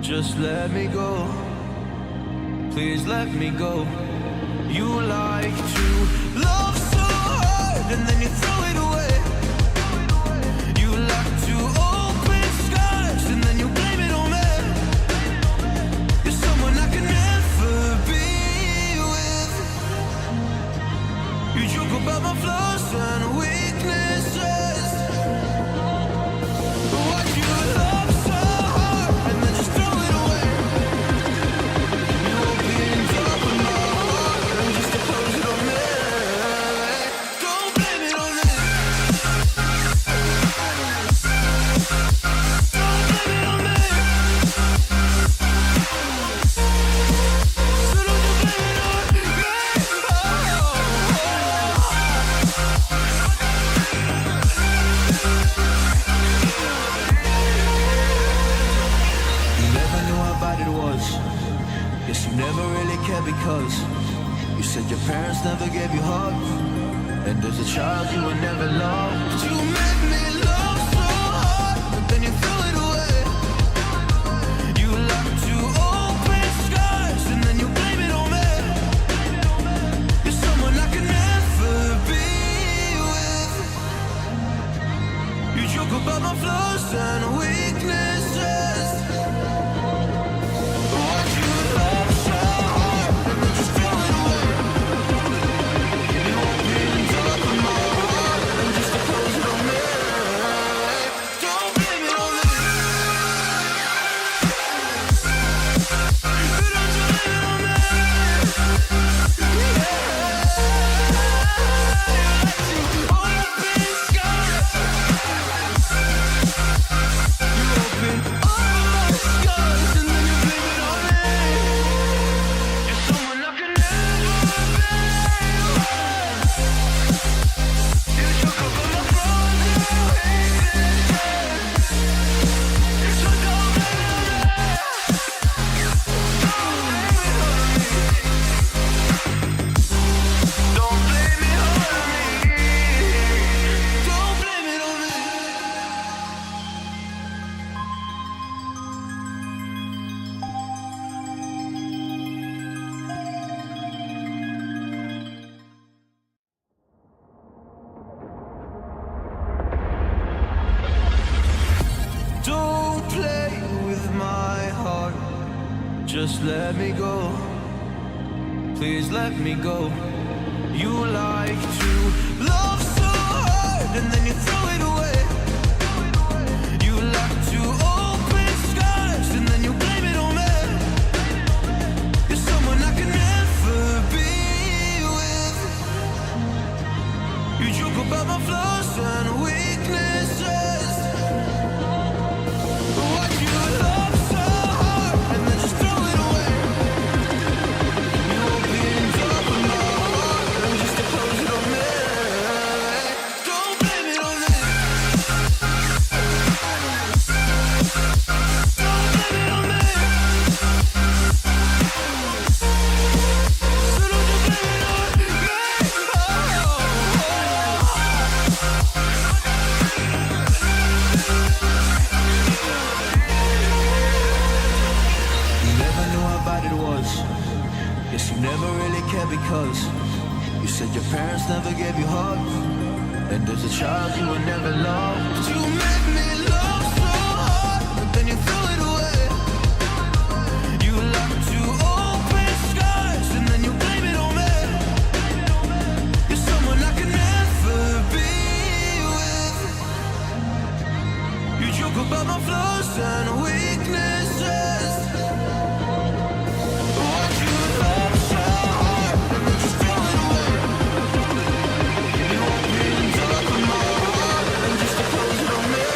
Just let me go. Please let me go. You like to love so hard and then you throw it away. You like to open skies and then you blame it on me. You're someone I can never be with. You joke about my flaws and weaknesses. Why do you love so hard and then just throw it away? You opened up my heart and just to close it on me. Don't blame it on me. Don't blame it on me. So don't you blame it on me. You never knew how bad it was. Guess you never really cared because you said your parents never gave you hugs, and as a child you were never loved. You made me love so hard, but then you threw it away. You like to open skies and then you blame it on me. You're someone I can never be with. You joke about my flaws and weaknesses. Why'd you love so hard and then just throw it away? You opened up my heart and just to close it on me. Don't blame it on me. Don't you blame it on me. Yeah. You like to open skies. You open all my skies and then you blame it on me. You're someone I can never be with. You joke about my flaws and weaknesses. So don't blame it on me. Don't blame it on me. Don't blame it on me. Don't play with my heart. Just let me go. Please let me go. You like to love so hard and then you throw it away. You like to open skies and then you blame it on me. You're someone I can never be with. You joke about my flaws and weaknesses. Why'd you love so hard and then just throw it away? You opened up my heart and just to close it on me. Don't blame it on me. Don't blame it on me. So don't you blame it on me. You never knew how bad it was. Guess you never really cared because you said your parents never gave you hugs, and as a child you were never loved. You made me love so hard, but then you threw it away. You like to open skies and then you blame it on me. You're someone I can never be with. You joke about my flaws and weaknesses. Why'd you love so hard and then just throw it away? You opened up my heart and just to close it on me.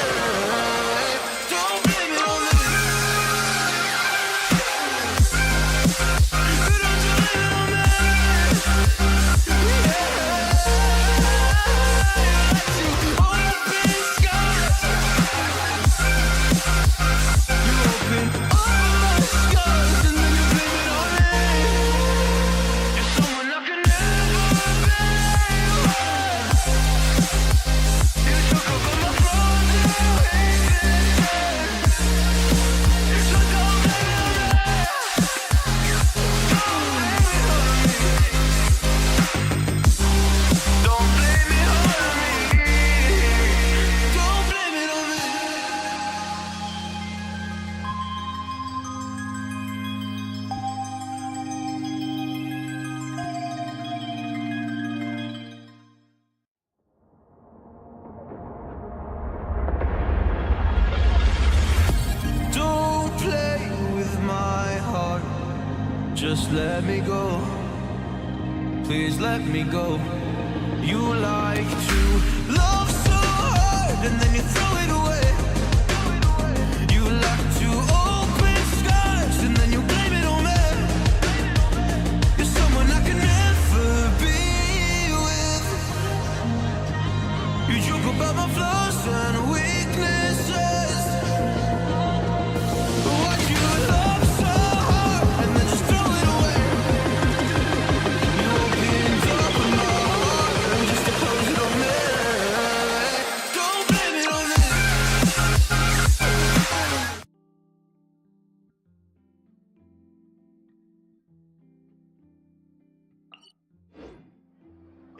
just let me go. Please let me go. You like to love so hard and then you throw it away. You like to open scars and then you blame it on me. You're someone I can never be with. You joke about my flaws and weaknesses. Why do you love so hard and then just throw it away? You opened up my heart just to close it on me. Don't blame it on me.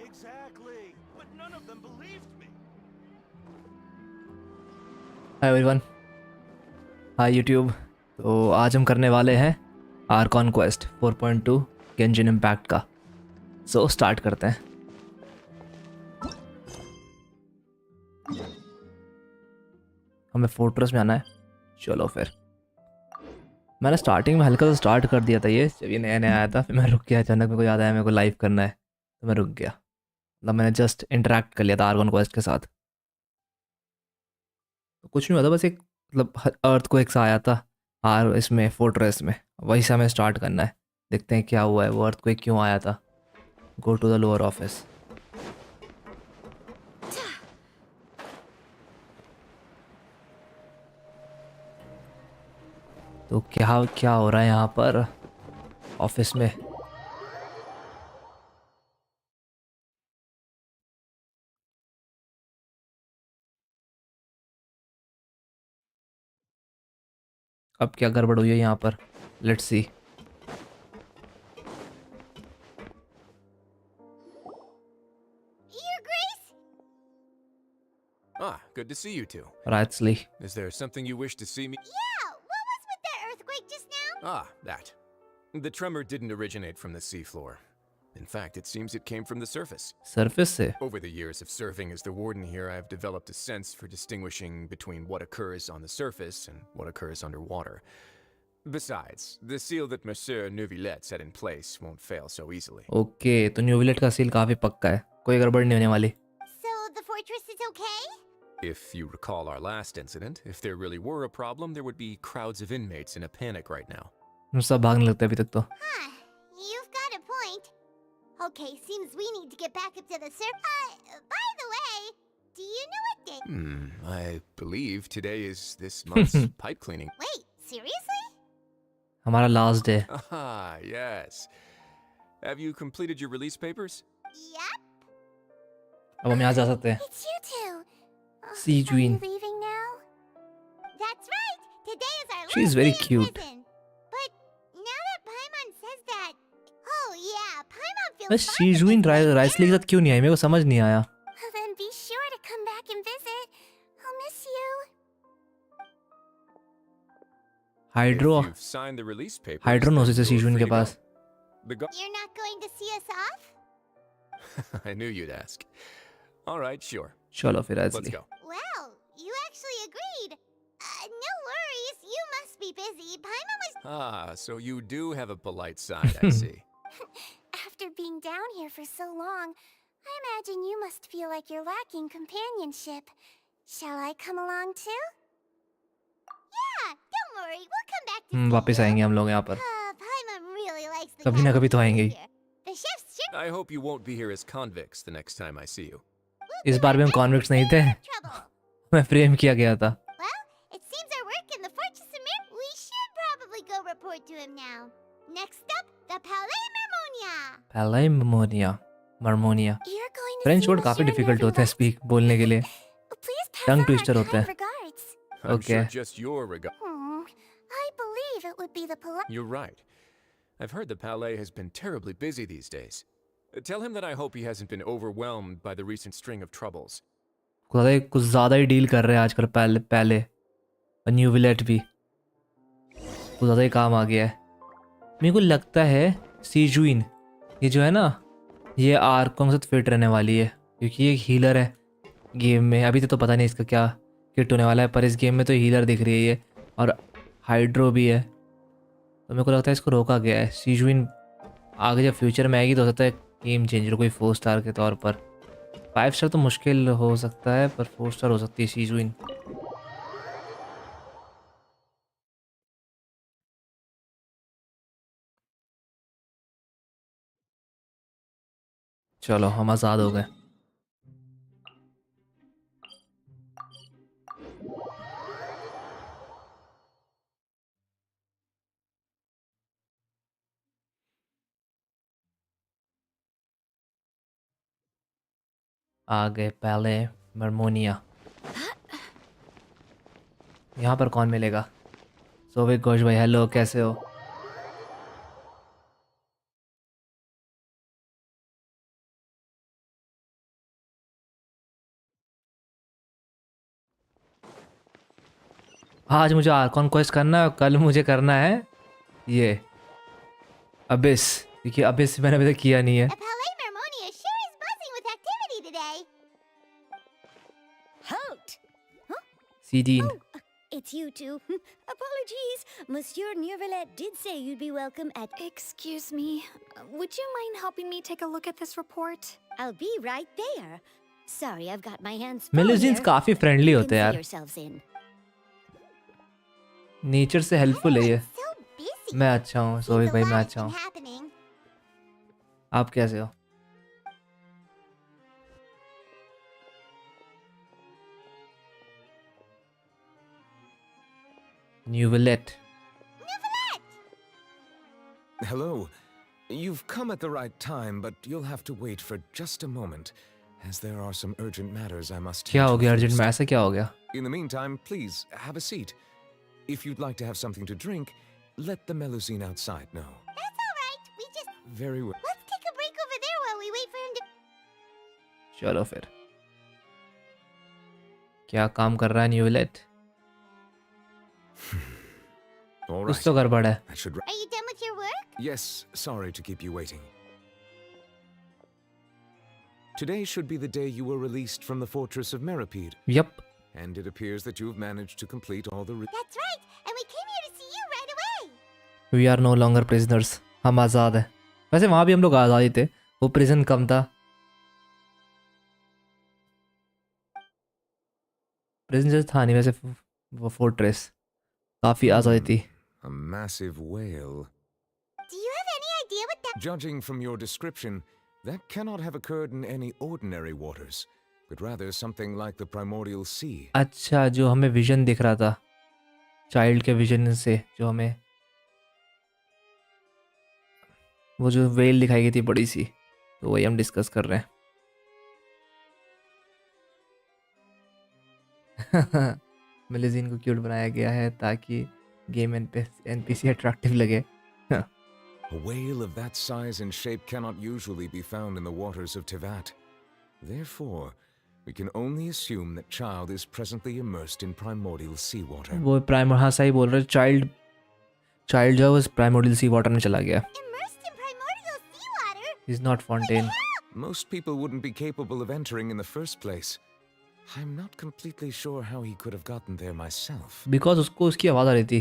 Exactly, but none of them believed me. Hi everyone, hi YouTube. तो आज हम करने वाले हैं Arcon quest 4.2 गेंजिन impact का। So start करते हैं। हमें फोर्ट्रेस में आना है। चलो फिर। मैंने स्टार्टिंग में हल्का सा स्टार्ट कर दिया था ये, जब ये नया नया आया था। फिर मैं रुक गया, अचानक मेरे को याद आया मेरे को लाइव करना है, तो मैं रुक गया। मतलब मैंने जस्ट इंटरेक्ट कर लिया था आर्कॉन क्वेस्ट के साथ। तो कुछ नहीं हुआ था, बस एक मतलब अर्थ को एक सा आया था इसमें फोर्ट्रेस में, वही से हमें स्टार्ट करना है। देखते हैं क्या हुआ है, वो अर्थ को क्यों आया था। Go to the lower office. तो क्या क्या हो रहा है यहाँ पर ऑफिस में। अब क्या गड़बड़ हुई है यहाँ पर, let's see. Your Grace? Ah, good to see you two. राइट्सली। Is there something you wish to see me? Yeah, what was with that earthquake just now? Ah, that. The tremor didn't originate from the seafloor. In fact, it seems it came from the surface. Surface से। Over the years of serving as the warden here, I've developed a sense for distinguishing between what occurs on the surface and what occurs underwater. Besides, the seal that Monsieur Neuvillette set in place won't fail so easily. Okay, तो न्यूविलेट का seal काफ़ी पक्का है, कोई गड़बड़ नहीं होने वाली। So the fortress is okay? If you recall our last incident, if there really were a problem, there would be crowds of inmates in a panic right now. सब भागने लगते हैं अभी तक तो। Huh, you've got a point. Okay, seems we need to get back up to the surface. By the way, do you know what day? I believe today is this month's pipe cleaning. Wait, seriously? हमारा last day. Ah, yes. Have you completed your release papers? Yep. अब हम यहाँ जा सकते हैं। It's you two. See, Are Juin. you leaving now? That's right. Today is our She's last very day in cute. prison. But now that Paimon says that, oh yeah, Paimon feels बस fine शीजुइन with us राइसली के साथ क्यों नहीं आई, मेरे को समझ नहीं आया। Well, then be sure to come back and visit. I'll miss you. Hydro If you've signed the release papers, हाइड्रोनोसिस है then you're शीजुइन free के to go. Pass. The You're not going to see us off? I knew you'd ask. All right, sure. चलो फिर Let's राइसली। go. Well, you actually agreed. No worries. You must be busy. Paimon was Ah, so you do have a polite side, I see. After being down here for so long, I imagine you must feel like you're lacking companionship. Shall I come along too? Yeah, don't worry. We'll come back to see वापस you. आएंगे हम लोग यहाँ पर। Paimon really likes the कभी ना कभी तो captain आएंगे ही। here. The chef's sure I hope you won't be here as convicts the next time I see you. इस बार भी हम कॉन्विक्ट्स नहीं थे, trouble. मैं फ्रेम किया गया था। Well, it seems our work in the fortress of Mir. We should probably go report to him now. Next up, the Palais Marmonia. पहला ही मर्मोनिया। You're going to French see word काफी Monsieur difficult होते हैं Neuvillette. Speak बोलने के लिए। Please pass Tongue on our twister होते kind हैं। regards. I'm Okay. sure just your regard. I believe it would be the polite. You're right. I've heard the Palais has been terribly busy these days. Tell him that I hope he hasn't been overwhelmed by the recent string of troubles. कुछ ज़्यादा ही deal कर रहे हैं आजकल पहले और न्यूविलेट भी कुछ ज़्यादा ही काम आ गया है। मेरे को लगता है सीजुइन ये जो है ना, ये आर्कोन के साथ फिट रहने वाली है, क्योंकि ये हीलर है गेम में। अभी तो पता नहीं इसका क्या किट होने वाला है, पर इस गेम में तो हीलर दिख रही है ये, और हाइड्रो भी है। तो मेरे को लगता है इसको रोका गया है। सीजुइन आगे जब फ्यूचर में आएगी तो हो सकता है गेम चेंजर कोई 4 स्टार के तौर पर। 5 स्टार तो मुश्किल हो सकता है पर 4 स्टार हो सकती है सीजुइन। चलो हम आज़ाद हो गए। आ गए पहले मरमोनिया। यहाँ पर कौन मिलेगा? सोविक घोष भाई हेलो, कैसे हो? आज मुझे आर्कॉन क्वेस्ट करना है और कल मुझे करना है ये अबिस, क्योंकि अबिस मैंने अभी तक किया नहीं है। The Palais Mermonia sure is buzzing with activity today. Halt! सीडीन It's you two. Apologies. Monsieur Neuvillette did say you'd be welcome at... Excuse me. Would you mind helping me take a look at this report? I'll be right there. Sorry, I've got my hands full मेलुजिन्स here. काफ़ी friendly You होते can हैं see यार, yourselves in. Nature से helpful है ये। So busy. मैं अच्छा हूँ सोविक Seems a भाई, मैं lot has अच्छा been हूँ। happening. आप कैसे हो? न्यूविलेट। Hello. You've come at the right time, but you'll have to wait for just a moment, as there are some urgent matters I must क्या tend हो to गया अर्जेंट में? first. ऐसा क्या हो गया? In the meantime, please have a seat. If you'd like to have something to drink, let the Melusine outside know. That's all right. We just... Very well. Let's take a break over there while we wait for him to... चलो फिर। क्या काम कर रहा है न्यूविलेट? All कुछ right. तो गड़बड़ है। That should. Are you done with your work? Yes, sorry to keep you waiting. Today should be the day you were released from the fortress of Meripede, yep, and it appears that you've managed to complete all the. That's right. And we came here to see you right away. We are no longer prisoners. हम आज़ाद हैं। वैसे वहाँ भी हम लोग आज़ाद ही थे, वो प्रिजन कम था। प्रिजन जैसे था नहीं वैसे, वो फोर्ट्रेस काफ़ी आज़ादी थी। A massive whale. Do you have any idea what that... Judging from your description, that cannot have occurred in any ordinary waters, but rather something like the primordial sea. अच्छा, जो हमें विजन दिख रहा था, child के vision से जो हमें वो जो वेल दिखाई गई थी बड़ी सी, तो वही हम डिस्कस कर रहे हैं। मेलेजिन को क्यूट बनाया गया है ताकि गेम एनपीसी अट्रैक्टिव लगे। A whale of that size and shape cannot usually be found in the waters of Tevat. Therefore, we can only assume that child is presently immersed in primordial seawater. वो prime, हाँ सही बोल रहे हो, child जो है उस primordial सी water में चला गया। Immersed in primordial seawater? Is not fountain. Most people wouldn't be capable of entering in the first place. I'm not completely sure how he could have gotten there myself. Because उसको उसकी आवाज़ आ रही थी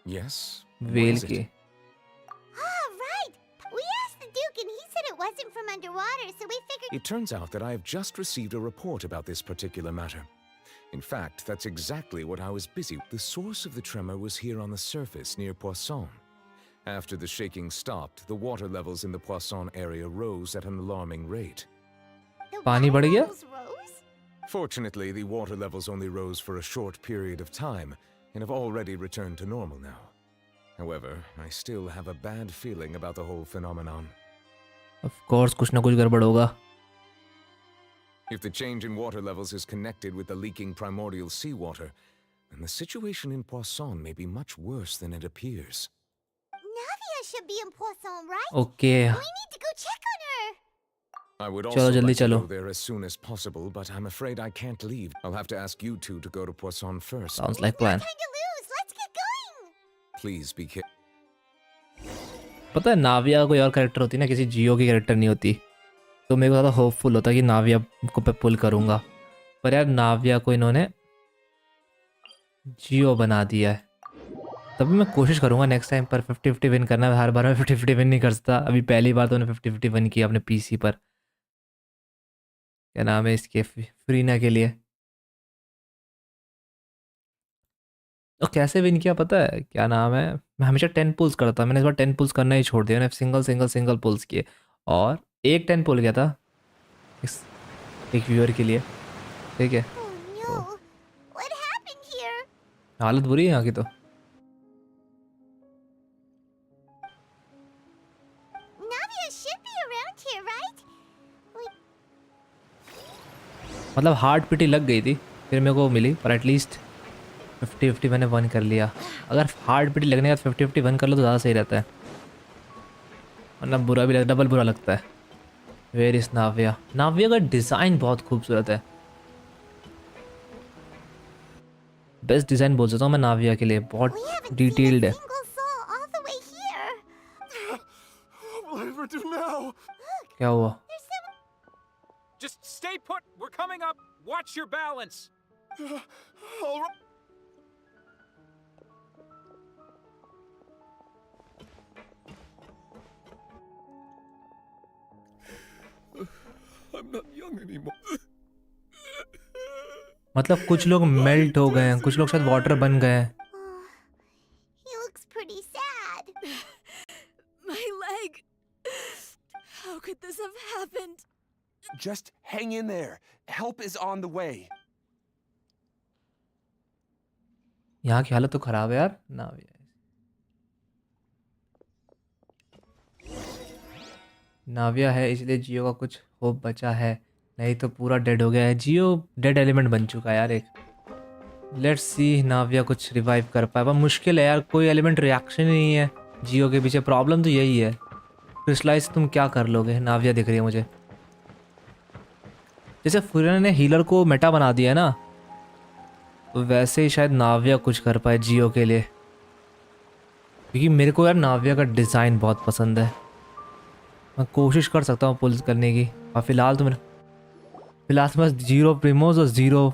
Yes? What well is it? की। Ah, right. We asked the Duke and he said it wasn't from underwater, so we figured... It turns out that I have just received a report about this particular matter. In fact, that's exactly what I was busy. The source of the tremor was here on the surface near Poisson. After the shaking stopped, the water levels in the Poisson area rose at an alarming rate. The पानी water बढ़ गया? levels rose? Fortunately, the water levels only rose for a short period of time and have already returned to normal now. However, I still have a bad feeling about the whole phenomenon. Of course कुछ ना कुछ गड़बड़ होगा। If the change in water levels is connected with the leaking primordial seawater, then the situation in Poisson may be much worse than it appears. Navia should be in Poisson, right? Okay, We need to go check on her. I would चलो, also जल्दी like to चलो। go there as soon as possible, but I'm afraid I can't leave. I'll have to ask you two to go to Poisson first. Sounds like No plan. time to lose. Let's get going. Please be careful. पता है नाविया का कोई और character होती ना, किसी जियो की character नहीं होती, तो मेरे को ज़्यादा होपफुल होता कि नाविया को पे पुल करूँगा, पर यार नाविया को इन्होंने जियो बना दिया है। तभी मैं कोशिश करूँगा नेक्स्ट टाइम पर 50-50 विन करना। हर बार मैं 50-50 विन नहीं कर सकता। अभी पहली बार तो मैंने 50-50 विन किया अपने पीसी पर। क्या नाम है इसके, फ्रीना के लिए। तो कैसे विन किया पता है, क्या नाम है, मैं हमेशा 10 पुल्स करता, मैंने इस बार 10 पुल्स करना ही छोड़ दिया। मैंने सिंगल सिंगल सिंगल पुल्स किए और एक 10 पुल गया था इस एक व्यूअर के लिए, ठीक है। Oh तो no! What happened here? हालत बुरी है यहाँ की तो। Navia should be around here, right? We मतलब हार्ड पिटी लग गई थी फिर मेरे को मिली, पर एटलीस्ट 50-50 मैंने वन कर लिया। अगर हार्ड पिटी लगने का 50-50 वन कर लो तो ज़्यादा सही रहता है, वरना बुरा भी लगता, डबल बुरा लगता है। Where is नाविया। नाविया का डिज़ाइन बहुत खूबसूरत है, बेस्ट डिज़ाइन बोल सकता हूँ मैं नाविया के लिए, बहुत haven't seen a डिटेल्ड है। single soul all the way here. What will I ever do now? क्या हुआ? There's some. Just stay put. We're coming up. Watch your balance. All right. I'm not young anymore. मतलब कुछ लोग melt हो गए हैं, कुछ लोग शायद वाटर बन गए हैं। He looks pretty sad. My leg. How could this have happened? Just hang in there. Help is on the way. यहाँ की हालत तो खराब है यार। नाविया, नाविया है इसलिए जियो का कुछ होप बचा है, नहीं तो पूरा डेड हो गया है। जियो डेड एलिमेंट बन चुका है यार एक। लेट्स सी नाविया कुछ रिवाइव कर पाए, पर मुश्किल है यार, कोई एलिमेंट रिएक्शन ही नहीं है जियो के पीछे। प्रॉब्लम तो यही है, क्रिस्टलाइज तुम क्या कर लोगे। नाविया दिख रही है मुझे, जैसे फुरन ने हीलर को मेटा बना दिया है ना, तो वैसे ही शायद नाविया कुछ कर पाए जियो के लिए, क्योंकि मेरे को यार नाविया का डिज़ाइन बहुत पसंद है। मैं कोशिश कर सकता हूँ पुल करने की, और फिलहाल तो फिलहाल तो बस 0 प्रीमोस और 0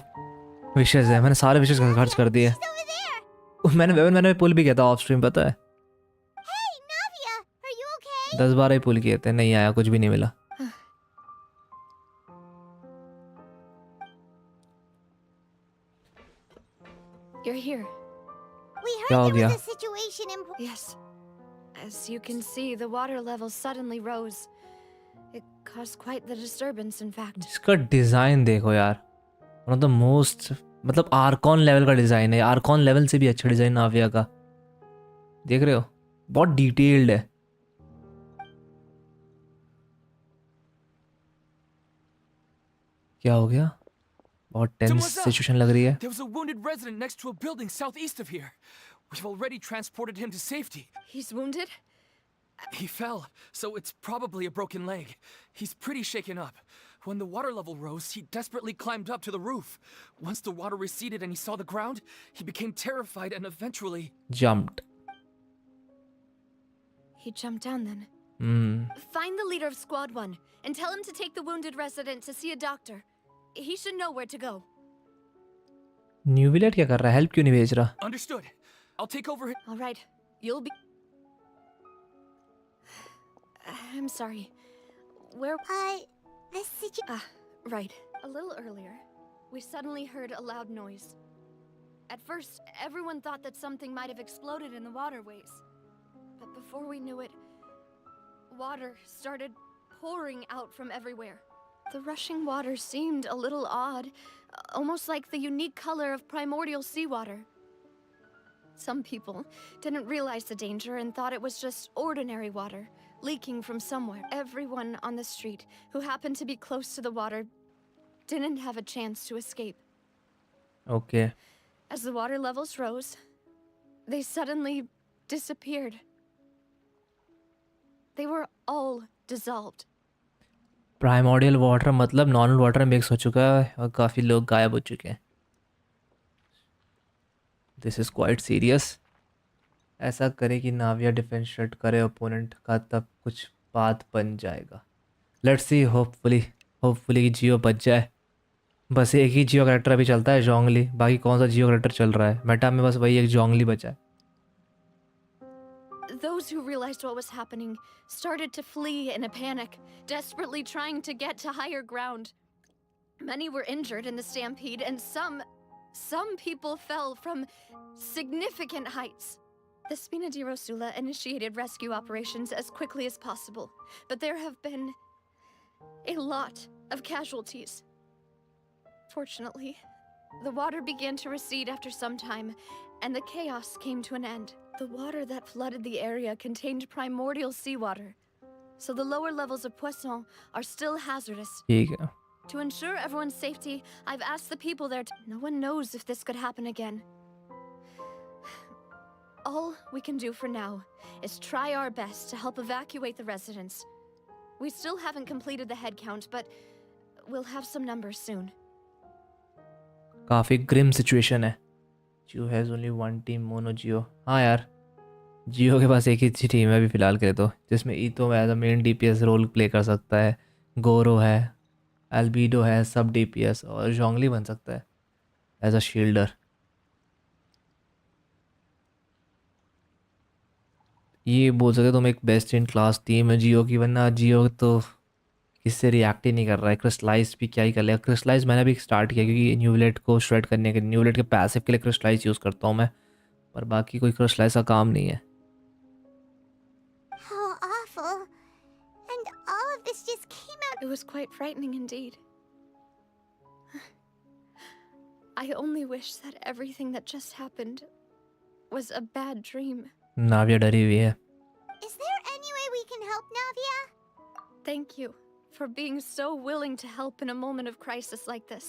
विशेज़ है। मैंने सारे विशेज़ खर्च कर दिए। She's over there. मैंने पुल भी किया था ऑफ स्ट्रीम, पता है। Hey, Navia, are you okay? 10-12 ही पुल किए थे, नहीं आया, कुछ भी नहीं मिला। You're here. We क्या heard हो there गया? was a situation in. Yes. As you can see, the water level suddenly rose. It caused quite the disturbance, in fact. इसका डिज़ाइन देखो यार, वन ऑफ द मोस्ट, मतलब Arcon level का design है। Arcon level से भी अच्छा design नाविया का, देख रहे हो, बहुत डिटेल्ड है। क्या हो गया? बहुत टेंस सिचुएशन लग रही है। There was a wounded resident next to a building southeast of here. We've already transported him to safety. He's wounded? He fell, so it's probably a broken leg. He's pretty shaken up. When the water level rose, he desperately climbed up to the roof. Once the water receded and he saw the ground, he became terrified and eventually... Jumped. He jumped down then. Find the leader of Squad 1 and tell him to take the wounded resident to see a doctor. He should know where to go. न्यूविलेट क्या कर रहा है? Help क्यों नहीं भेज रहा? Understood. I'll take over... All right. You'll be... I'm sorry. Where... The situation. Right. A little earlier, we suddenly heard a loud noise. At first, everyone thought that something might have exploded in the waterways. But before we knew it, water started pouring out from everywhere. The rushing water seemed a little odd, almost like the unique color of primordial seawater. Some people didn't realize the danger and thought it was just ordinary water, leaking from somewhere. Everyone on the street who happened to be close to the water didn't have a chance to escape. Okay. As the water levels rose, they suddenly disappeared. They were all dissolved. Primordial water मतलब normal water mix हो चुका है और काफ़ी लोग गायब हो चुके हैं। This is quite serious. ऐसा करे कि नाविया डिफेंस शट करे ओपोनेंट का, तब कुछ बात बन जाएगा। लेट्स सी, होपफुली कि जियो बच जाए। बस एक ही जियो करेक्टर अभी चलता है, जोंगली। बाकी कौन सा जियो करेक्टर चल रहा है मेटा में? बस वही एक जोंगली बचा है। Those who realized what was happening started to flee in a panic, desperately trying to get to higher ground. Many were injured in the stampede, and some people fell from significant heights. The Spina di Rosula initiated rescue operations as quickly as possible, but there have been a lot of casualties. Fortunately, the water began to recede after some time, and the chaos came to an end. The water that flooded the area contained primordial seawater, so the lower levels of poisson are still hazardous. ठीक है. To ensure everyone's safety, I've asked the people there to... No one knows if this could happen again. All we can do for now is try our best to help evacuate the residents. We still haven't completed the head count, but we'll have some numbers soon. काफी grim situation है. Geo has only one team, mono Geo. हाँ यार, जियो के पास एक ही team है अभी फिलहाल के लिए, तो जिसमें Itto as a main DPS role play कर सकता है, गोरो है, एल्बीडो है सब डीपीएस, और जोंगली बन सकता है एज अ शील्डर. ये बोल सकते तुम एक बेस्ट इन क्लास टीम है जियो की, वरना जियो तो इससे रिएक्ट ही नहीं कर रहा है. क्रिस्टलाइज भी क्या ही कर लेगा. क्रिस्टलाइज मैंने भी स्टार्ट किया क्योंकि न्यूविलेट को श्रेड करने के, न्यूविलेट के पैसिव के लिए क्रिस्टलाइज यूज़ करता हूँ मैं, पर बाकी कोई क्रिस्टलाइज का काम नहीं है. How awful. And all of this just came out. It was quite frightening indeed. I only wish that everything that just happened was a bad dream. नाविया डरी हुई है. Is there any way we can help, Navia? Thank you for being so willing to help in a moment of crisis like this.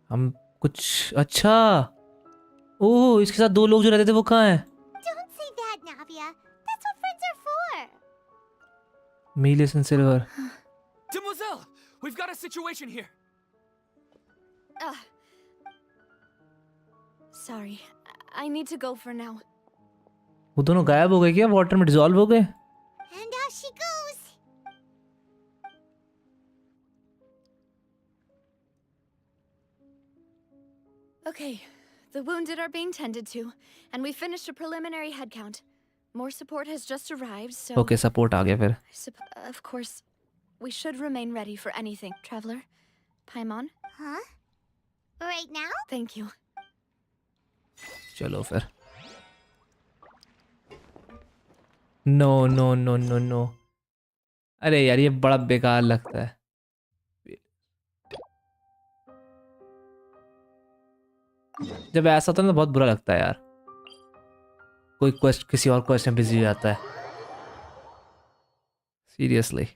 हम कुछ अच्छा. ओह, इसके साथ दो लोग जो रहते थे वो कहाँ हैं? Don't say that, Navia. That's what friends are for. मीलियस and silver. Demoiselle, we've got a situation here. Sorry, I need to go for now. वो दोनों गायब हो गए क्या? वाटर में डिसॉल्व हो गए? And out she goes. Okay, the wounded are being tended to, and we finished a preliminary head count. More support has just arrived, so... okay, support आ गया फिर. Of course, we should remain ready for anything. Traveler, Paimon, Huh? Right now? thank you. चलो फिर. No no no no no. अरे यार, ये बड़ा बेकार लगता है. जब ऐसा होता है ना तो बहुत बुरा लगता है यार. कोई क्वेश्चन किसी और क्वेश्चन बिजी हो जाता है. सीरियसली.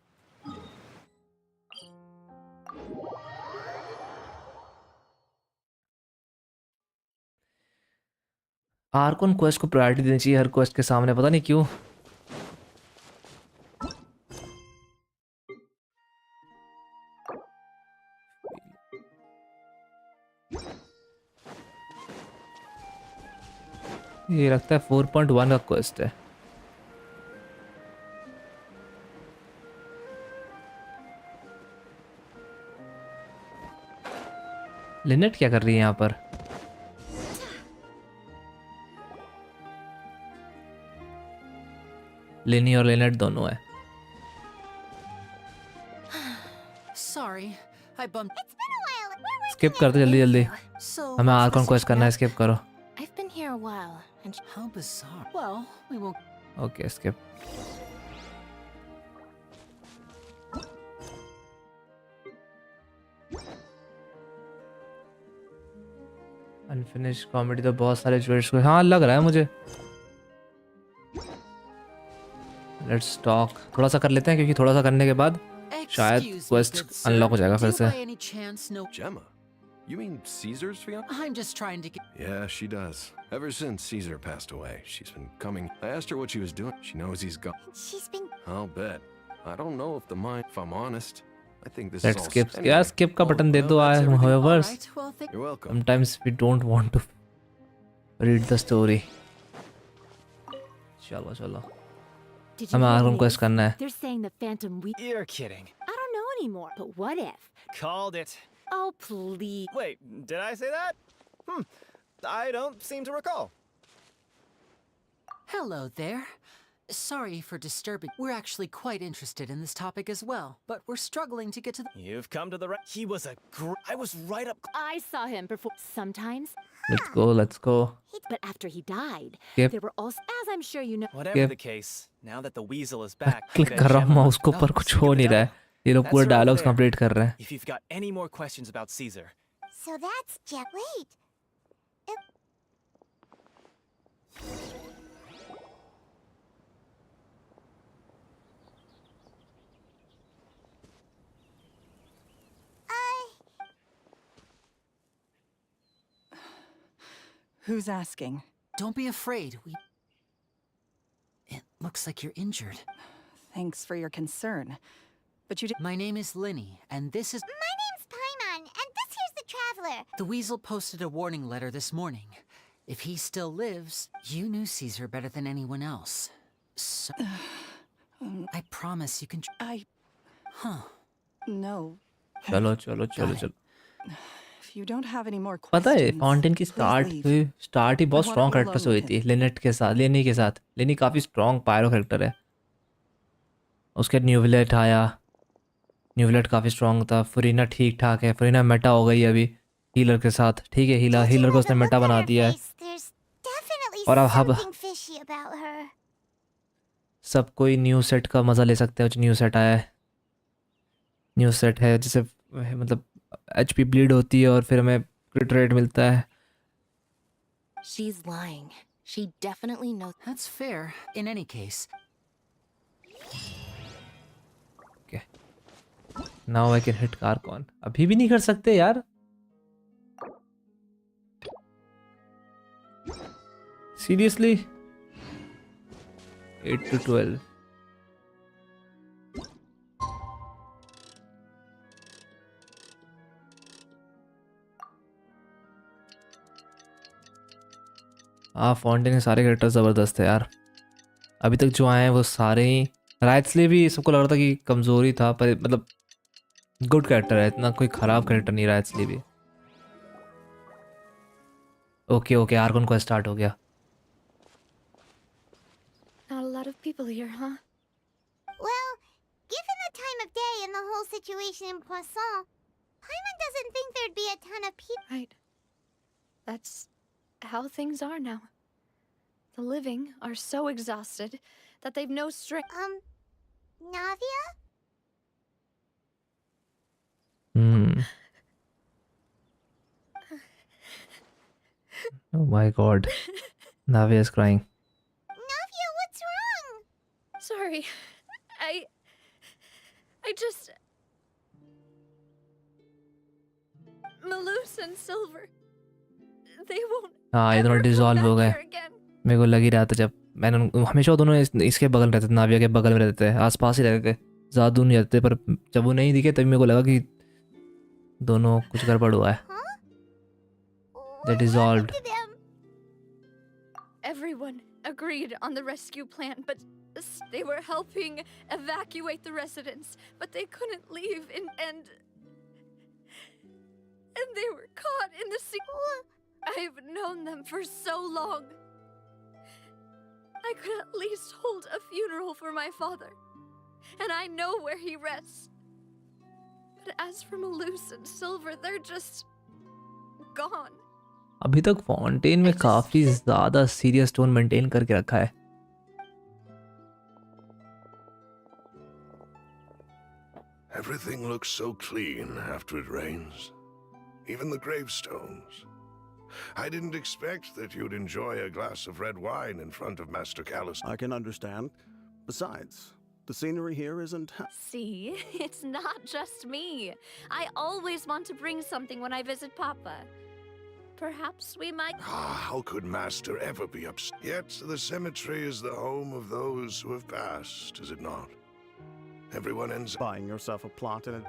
आर्कॉन क्वेस्ट को प्रायोरिटी देनी चाहिए हर क्वेस्ट के सामने, पता नहीं क्यों. ये लगता है 4.1 का क्वेस्ट है. लिनेट क्या कर रही है यहाँ पर? लिनी और लिनेट दोनों है. Sorry, I bumped. It's been a while. Where were skip कर दो जल्दी जल्दी. So हमें what's आर्कॉन this क्वेस्ट करना है, now? स्किप करो. I've been here a while, and how bizarre. Well, we won't. Okay, skip. Unfinished comedy तो बहुत सारे ज्वेल्स को, हाँ लग रहा है मुझे. Let's talk. थोड़ा सा कर लेते हैं क्योंकि थोड़ा सा करने के बाद शायद Excuse me, quest good sir. Unlock हो जाएगा Do फिर you से. by any chance know? Gemma? You mean Caesar's fiance? I'm just trying to get. Yeah, she does. Ever since Caesar passed away, she's been coming. I asked her what she was doing. She knows he's gone. And she's been. I'll bet. I don't know if the mind, if I'm honest. I think this let's is all... skip. Anyway, यार skip का button दे दो. that's everything. however, All right, well, thank. You're welcome. sometimes we don't want to read the story. चलो चलो, Did you हमें hear Arcon the quest news? करना है. They're saying the Phantom Week. You're kidding. I don't know anymore. But what if? Called it. Oh, please. Wait, did I say that? I don't seem to recall. Hello there. Sorry for disturbing. We're actually quite interested in this topic as well, but we're struggling to get to the... You've come to the right. He was I was right up. I saw him before. Sometimes, Let's go, let's go. but after he died, Yep. there were also, as I'm sure you know. Whatever Yep. the case, now that the weasel is back. Click कर रहा हूँ mouse को पर कुछ हो नहीं रहा है. ये लोग पूरे डायलॉग्स कंप्लीट कर रहे हैं. If you've got any more questions about Caesar, So that's Jet. Wait. Who's asking? Don't be afraid. It looks like you're injured. Thanks for your concern. But you My name is Linny, and this is... My name's Paimon, and this here's the Traveler. The weasel posted a warning letter this morning. If he still lives, you knew Caesar better than anyone else. So... I promise you can... Huh. No. चलो चलो चलो चलो. If you don't have any more पता है questions, fountain की please leave. Start ही बहुत I wanna strong go character से alone हुई with थी. लिनेट के साथ, लेनी के साथ. लेनी काफ़ी स्ट्रॉन्ग पायरो कैरेक्टर है. उसके बाद न्यूविलेट आया. न्यूविलेट काफ़ी स्ट्रॉन्ग था. फरीना ठीक ठाक है. फरीना मेटा हो गई अभी हीलर के साथ. ठीक है, हीलर को उसने मेटा बना दिया है. There's definitely और अब something fishy about her. सब कोई न्यू सेट का मज़ा ले सकते हैं. जो न्यू सेट आया है, न्यू सेट है जिसे मतलब HP ब्लीड होती है और फिर हमें क्रिट रेट मिलता है. She's lying. She definitely knows. That's fair. In any case, okay, now I can hit कारकॉन. अभी भी नहीं कर सकते यार. Seriously 8 to 12. हाँ, फाउंटेन के सारे कैरेक्टर ज़बरदस्त है यार. अभी तक जो आए हैं वो सारे ही. राइट्सले भी सबको लग रहा था कि कमज़ोरी था, पर मतलब गुड कैरेक्टर है. इतना कोई ख़राब कैरेक्टर नहीं राइट्सले भी. ओके ओके, आर्कन को स्टार्ट हो गया. Not a lot of people here, huh? Well, given the time of day and the whole situation in Poisson, Paimon doesn't think there'd be a ton of people. Right. That's how things are now. The living are so exhausted that they've no strength. Navia? Oh my god. Navia is crying. Navia, what's wrong? Sorry. I just... Malus and Silver. They won't हाँ, ये दोनों ever come dissolve हो back गए. here again. मेरे को लग ही रहा था जब मैंने हमेशा वो दोनों इसके बगल रहते थे. नाविया के बगल में रहते थे, आसपास ही रहते थे, ज़्यादा दूर नहीं रहते थे. पर जब वो नहीं दिखे तभी मेरे को लगा कि दोनों कुछ गड़बड़ हुआ है. They dissolved. Everyone agreed on the rescue plan, but they were helping evacuate the residents, but they couldn't leave, and they were caught in the sea. I've known them for so long. I could at least hold a funeral for my father, and I know where he rests. But as for Malus and Silver, they're just gone. अभी तक fountain में काफ़ी ज़्यादा serious tone maintain करके रखा है. Everything looks so clean after it rains. Even the gravestones. I didn't expect that you'd enjoy a glass of red wine in front of Master Callus. I can understand. Besides, the scenery here isn't... See, it's not just me. I always want to bring something when I visit Papa. Perhaps we might... How could Master ever be upset? Yet the cemetery is the home of those who have passed, is it not? Everyone ends buying yourself a plot in it.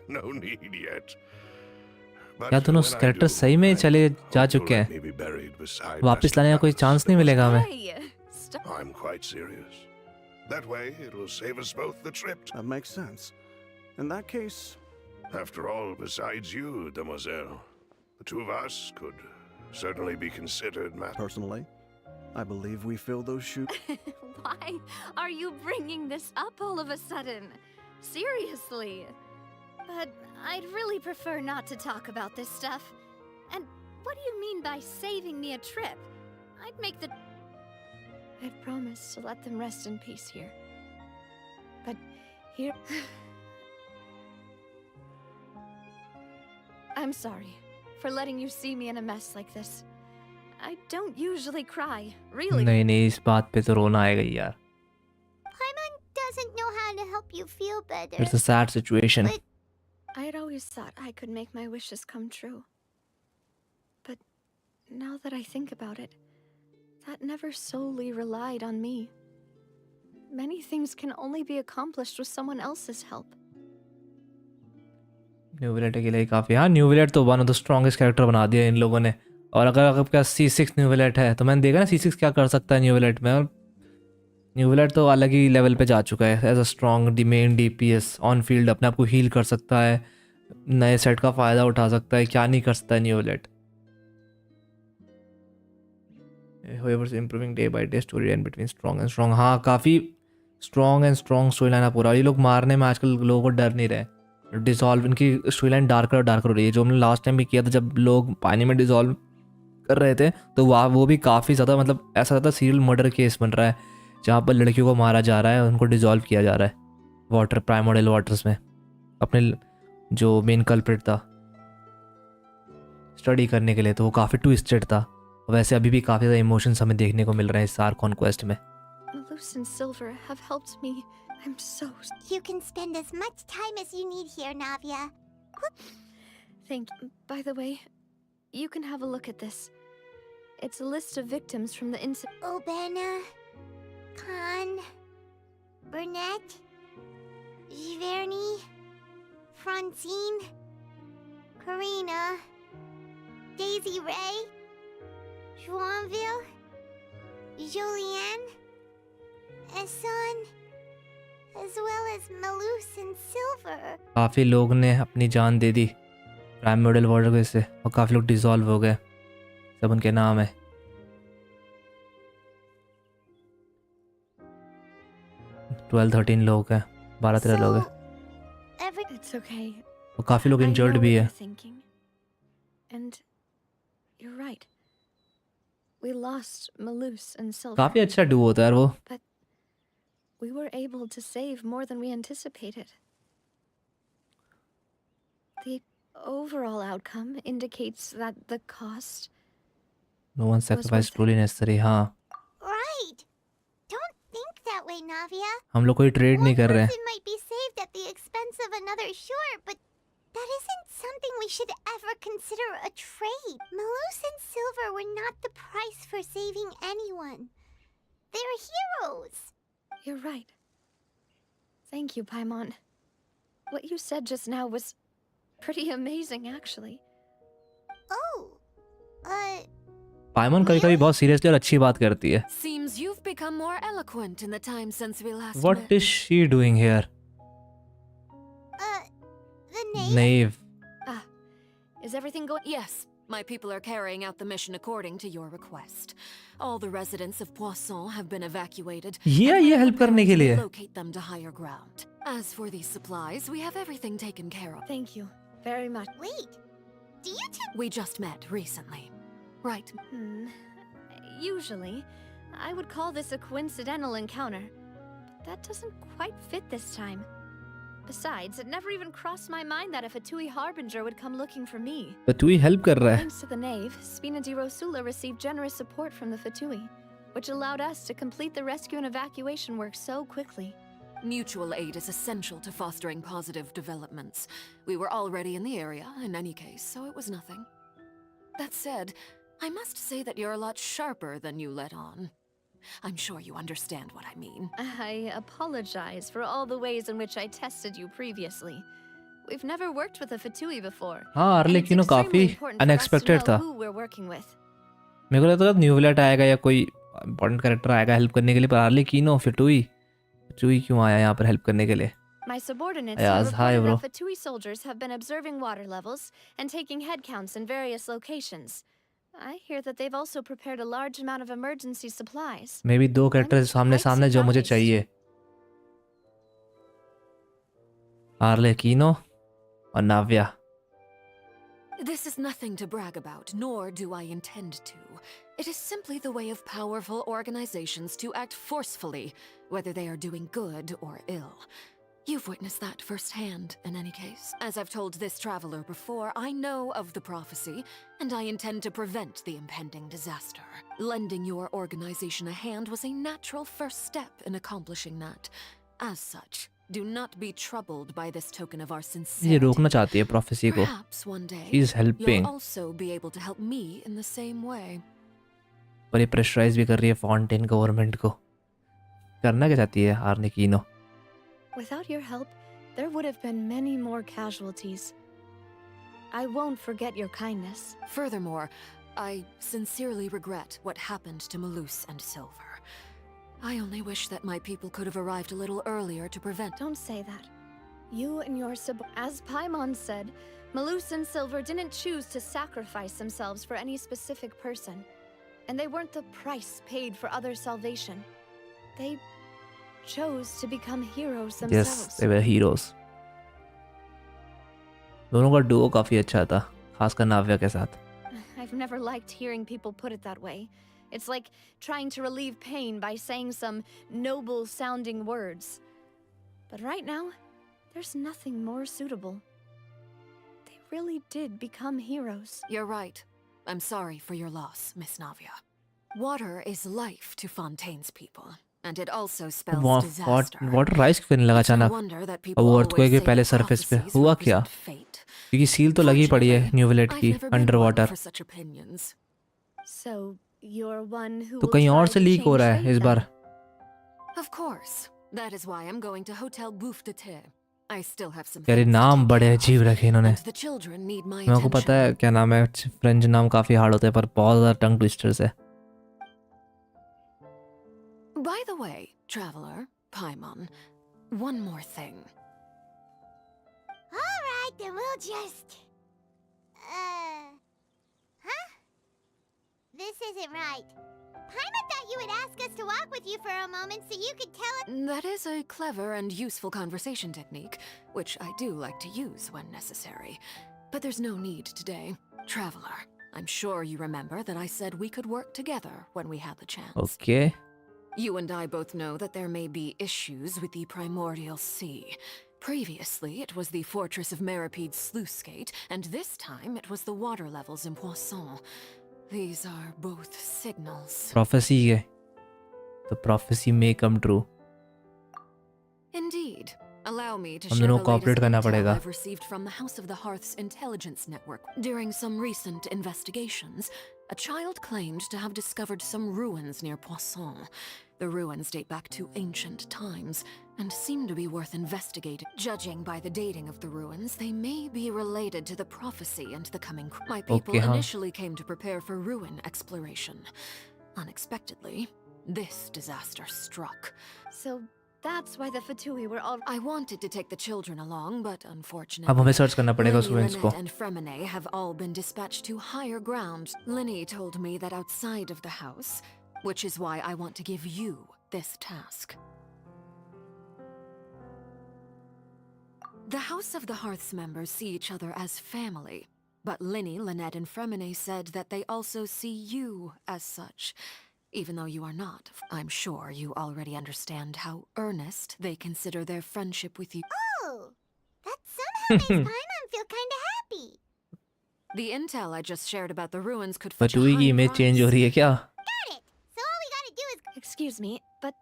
No need yet. क्या दोनों character सही में चले जा चुके हैं? वापस लाने का कोई चांस नहीं मिलेगा हमें? I'm quite serious. That way, it will save us both the trip. That makes sense. In that case... After all, besides you, demoiselle, the two of us could certainly be considered... Personally? I believe we filled those shoes. Why are you bringing this up all of a sudden? Seriously. But I'd really prefer not to talk about this stuff. And what do you mean by saving me a trip? I'd make the... I'd promise to let them rest in peace here. But here... I'm sorry for letting you see me in a mess like this. I don't usually cry, really. नहीं इस बात पे तो रोना आएगा ही यार. Paimon doesn't know how to help you feel better. It's a sad situation. But I had always thought I could make my wishes come true. But now that I think about it, that never solely relied on me. Many things can only be accomplished with someone else's help. Neuvillette के लिए काफ़ी. हाँ, Neuvillette तो one of the strongest character बना दिया इन लोगों ने. और अगर आपके पास C6 न्यू विलेट है तो मैंने देखा ना C6 क्या कर सकता है न्यू विलेट में. और न्यू विलेट तो अलग ही लेवल पे जा चुका है. As a strong main DPS on field अपने आप को हील कर सकता है, नए सेट का फ़ायदा उठा सकता है. क्या नहीं कर सकता है new विलेट. Whoever's improving day by day story and between strong and strong. हाँ, काफ़ी strong and strong story line है पूरा. ये लोग मारने में आजकल लोगों को डर नहीं रहे. डिसॉल्व इनकी स्टोरी लाइन डार्कर और डार्कर हो रही है. जो हमने लास्ट टाइम भी किया था जब लोग पानी में डिसॉल्व कर रहे थे तो वो भी काफ़ी ज़्यादा मतलब ऐसा ज़्यादा सीरियल मर्डर केस बन रहा है जहाँ पर लड़कियों को मारा जा रहा है, उनको डिसॉल्व किया जा रहा है वाटर प्राइमोडियल वाटर्स में. अपने जो मेन कल्प्रिट था स्टडी करने के लिए, तो वो काफ़ी ट्विस्टेड था. वैसे अभी भी काफ़ी ज़्यादा इमोशंस हमें देखने को मिल रहे हैं इस आर्कॉन क्वेस्ट में. Malus and Silver have helped me. I'm so... you can spend as much time as you need here, Navia. Thank you. By the way, you can have a look at this. It's a list of victims from the incident. Obena, Khan, Burnett, Giverny, Francine, Karina, Daisy Ray, Joinville, Julianne, Esson, as well as Malus and Silver. काफ़ी लोग ने अपनी जान दे दी primordial water के से और काफ़ी लोग डिसॉल्व हो गए. सब उनके नाम है. So, 12-13 लोग हैं, 12-13 लोग हैं. It's okay. और काफ़ी लोग I know इंजर्ड what भी है. you're thinking. And you're right. We lost Malus and Silver. काफ़ी अच्छा डू होता है यार वो. But we were able to save more than we anticipated. The overall outcome indicates that the cost... No one sacrificed truly necessary. हाँ, right. Don't think that way, Navia. हम लोग कोई ट्रेड नहीं One कर रहे हैं. person might be saved at the expense of another, sure, but that isn't something we should ever consider a trade. Malus and Silver were not the price for saving anyone. They're heroes. You're right. Thank you, Paimon. What you said just now was pretty amazing, actually. Oh, पाइमन कभी कभी बहुत seriously और अच्छी बात करती है. Seems you've become more eloquent in the time since we last What met. is she doing here? the name? Naive. Ah, is everything going... Yes, my people are carrying out the mission according to your request. All the residents of Poisson have been evacuated. ये and we're help करने के preparing लिए. to locate them to higher ground. As for these supplies, we have everything taken care of. Thank you very much. Wait, do you two? We just met recently. Right. Usually, I would call this a coincidental encounter. But that doesn't quite fit this time. Besides, it never even crossed my mind that a Fatui Harbinger would come looking for me. तो तू ही help कर रहा है. Thanks to the Knave, Spina di Rosula received generous support from the Fatui, which allowed us to complete the rescue and evacuation work so quickly. Mutual aid is essential to fostering positive developments. We were already in the area, in any case, so it was nothing. That said, I must say that you're a lot sharper than you let on. I'm sure you understand what I mean. I apologize for all the ways in which I tested you previously. We've never worked with a Fatui before. हाँ, and early it's की no extremely काफ़ी important for us to unexpected know था. who we're working with. मेरे को लगता था new विलेट आएगा या कोई इंपॉर्टेंट कैरेक्टर आएगा हेल्प करने के लिए, पर आर्ले की नो फिटुई क्यों आया यहाँ पर हेल्प करने के लिए. My subordinates Ayaz, have hi, reported bro. that Fatui soldiers have been observing water levels and taking head counts in various locations. I hear that they've also prepared a large amount of emergency supplies. मे भी 2 character सामने quite सामने जो मुझे surprised. चाहिए, आर्लेकिनो और Navya. This is nothing to brag about, nor do I intend to. It is simply the way of powerful organizations to act forcefully, whether they are doing good or ill. You've witnessed that firsthand, in any case. As I've told this traveler before, I know of the prophecy, and I intend to prevent the impending disaster. Lending your organization a hand was a natural first step in accomplishing that. As such, do not be troubled by this token of our ये sincerity. रोकना चाहती है prophecy को. Perhaps one day She is helping. you'll also be able to help me in the same way. पर ये pressurise भी कर रही है फाउंटेन गवर्नमेंट को. करना क्या चाहती है आर्लेकिनो? Without your help, there would have been many more casualties. I won't forget your kindness. Furthermore, I sincerely regret what happened to Malus and Silver. I only wish that my people could have arrived a little earlier to prevent. Don't say that. You and your as Paimon said, Malus and Silver didn't choose to sacrifice themselves for any specific person. And they weren't the price paid for other salvation. They chose to become heroes themselves. Yes, they were heroes. दोनों का Duo काफी अच्छा था, खासकर नाव्या के साथ. I've never liked hearing people put it that way. It's like trying to relieve pain by saying some noble-sounding words. But right now, there's nothing more suitable. They really did become heroes. You're right. I'm sorry for your loss, Miss Navia. Water is life to Fontaine's people, and it also spells disaster. Water rise क्यों नहीं लगा अचानक? अब वो earthquake के पहले surface पे हुआ क्या? क्योंकि सील तो लगी पड़ी है न्यूविलेट की under water. So you're one who तो will कहीं try और to से लीक हो change रहा है fate इस then. Bar. Of course. That is why I'm going to Hotel Bouffe de Thé. I still have some यार ये things to नाम take बड़े care of, अजीब रखे इन्होंने. and the children need my मेरे को पता है attention. क्या नाम है, फ्रेंच नाम काफी हार्ड होते हैं पर बहुत ज्यादा टंग ट्विस्टर्स है. By the way, traveler, Paimon, one more thing. Alright, then we'll just... Huh? This isn't right. Paimon thought you would ask us to walk with you for a moment so you could tell us... That is a clever and useful conversation technique, which I do like to use when necessary. But there's no need today. Traveler, I'm sure you remember that I said we could work together when we had the chance. Okay. You and I both know that there may be issues with the Primordial Sea. Previously, it was the Fortress of Meripede's sluice gate, and this time it was the water levels in Poisson. These are both signals. Prophecy है. The prophecy may come true. Indeed. Allow me to हम share दोनों the cooperate latest करना intel पड़ेगा. I've received from the House of the Hearth's intelligence network. During some recent investigations, a child claimed to have discovered some ruins near Poisson. The ruins date back to ancient times and seem to be worth investigating. Judging by the dating of the ruins, they may be related to the prophecy and the coming. My people initially came to prepare for ruin exploration. Unexpectedly, this disaster struck. So that's why the Fatui were all... I wanted to take the children along, but unfortunately, अब हमें search करना पड़ेगा उस Linny, ruins को. Lynette, and Fremine have all been dispatched to higher ground. Linny told me that outside of the house, which is why I want to give you this task. The House of the Hearth's members see each other as family, but Linny, Lynette, and Fremine said that they also see you as such. Even though you are not, I'm sure you already understand how earnest they consider their friendship with you. Oh! That somehow makes Paimon feel kinda happy. The intel I just shared about the ruins could fetch a फटुई की high image change हो रही है क्या? Got it! So all we gotta do is... Excuse me, but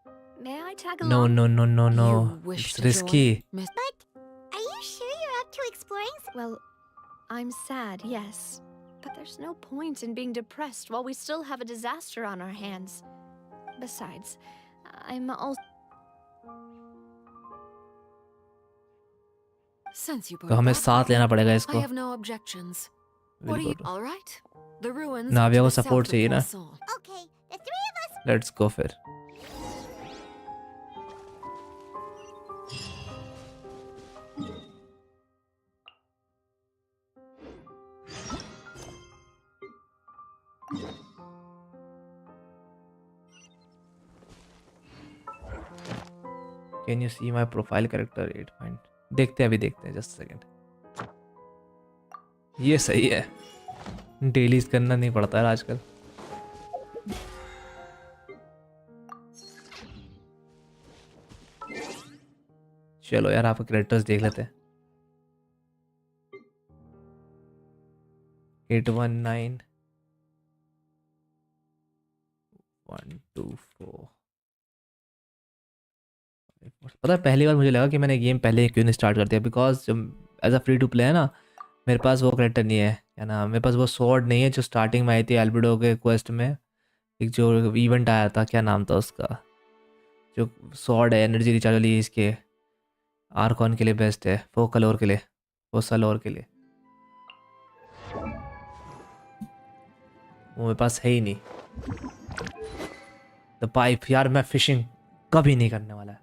may I tag No, along? no, no, no, no. You wish It's to risky. join, Miss? But are you sure you're up to exploring... Well, I'm sad, yes. But there's no point in being depressed while we still have a disaster on our hands. Besides, I'm also... Since you put तो it हमें that साथ way, लेना पड़ेगा I इसको. have no objections. What Very do you... good. All right. The ruins Navya are को to the support south of चाहिए ना? Poisson. Okay, the three of us... Let's go फिर. Can you see my profile character 8 point? देखते हैं, अभी देखते हैं, just second. ये सही है, डेली करना नहीं पड़ता है आजकल। चलो यार, आप कैरेक्टर्स देख लेते हैं। 819 124। पता है, पहली बार मुझे लगा कि मैंने गेम पहले क्यों नहीं स्टार्ट कर दिया, बिकॉज जब as a free to play है ना, मेरे पास वो कैरेक्टर नहीं है, क्या नाम, मेरे पास वो स्वॉर्ड नहीं है जो स्टार्टिंग में आई थी एल्बिडो के क्वेस्ट में। एक जो इवेंट आया था, क्या नाम था उसका, जो स्वॉर्ड है एनर्जी रिचार्ज वाली, इसके आर्कॉन के लिए बेस्ट है, वो कलोर के लिए, वो सलोर के लिए, वो मेरे पास है ही नहीं। द पाइप, यार मैं फिशिंग कभी नहीं करने वाला है,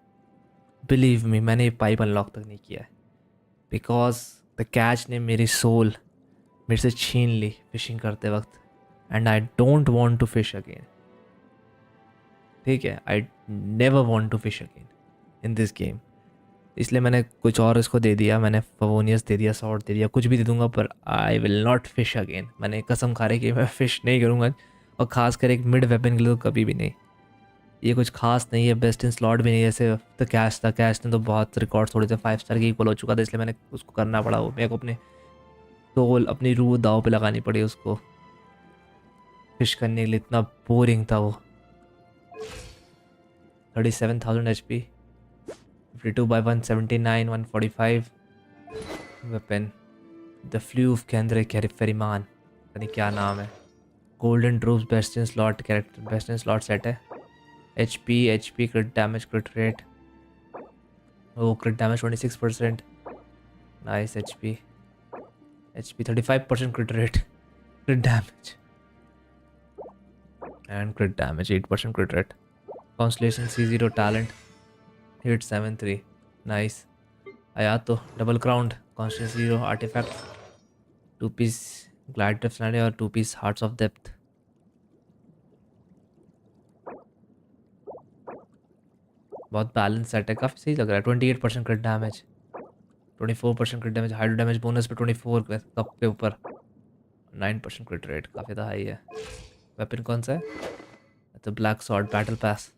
बिलीव मी, मैंने ये पाइप अनलॉक तक नहीं किया है, बिकॉज द कैच ने मेरी सोल मेरे से छीन ली फिशिंग करते वक्त, and I don't want to fish again. ठीक है, I never want to fish again in this game, इसलिए मैंने कुछ और इसको दे दिया, मैंने फवोनियस दे दिया, सॉर्ड दे दिया, कुछ भी दे दूंगा, पर I will not fish again. मैंने कसम खा रही कि मैं फ़िश नहीं करूँगा, और ख़ासकर एक मिड वेपन के लिए तो कभी भी नहीं। ये कुछ खास नहीं है, बेस्ट इन स्लॉट भी नहीं, जैसे द कैश था, कैश ने तो बहुत रिकॉर्ड थोड़े से 5 स्टार के इक्वल हो चुका था, इसलिए मैंने उसको करना पड़ा, वो मेरे को अपने सोल, अपनी रूह दाव पे लगानी पड़ी उसको फिश करने के लिए, इतना बोरिंग था वो। 37,000 HP, 52 by 179, 145 weapon, the flute के अंदर एक फेरिमान, पता नहीं क्या नाम है, golden troupe, best in slot character, best in slot set है। HP crit damage, crit rate, वो crit damage 26%, nice. HP 35% crit rate, crit damage and crit damage 8% crit rate. Constellation C0 talent, hit 73, nice. आया तो double crown, constellation 0 artifact, 2 piece ग्लाइड definitely और 2 piece hearts of depth. बहुत balance set है, काफ़ी सही लग रहा है। 28% क्रिट damage, 24% क्रिट damage, hydro damage bonus पे 24 कप के ऊपर, 9% क्रिट रेट, काफ़ी तो हाई है। वेपन कौन सा है? तो black sword battle pass,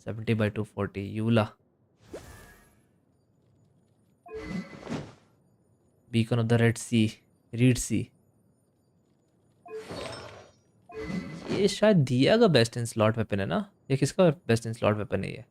70 by 240 Eula, beacon of the red sea, reed sea. ये शायद दिया का बेस्ट इन स्लॉट वेपन है ना, ये किसका बेस्ट इन स्लॉट वेपन है ये?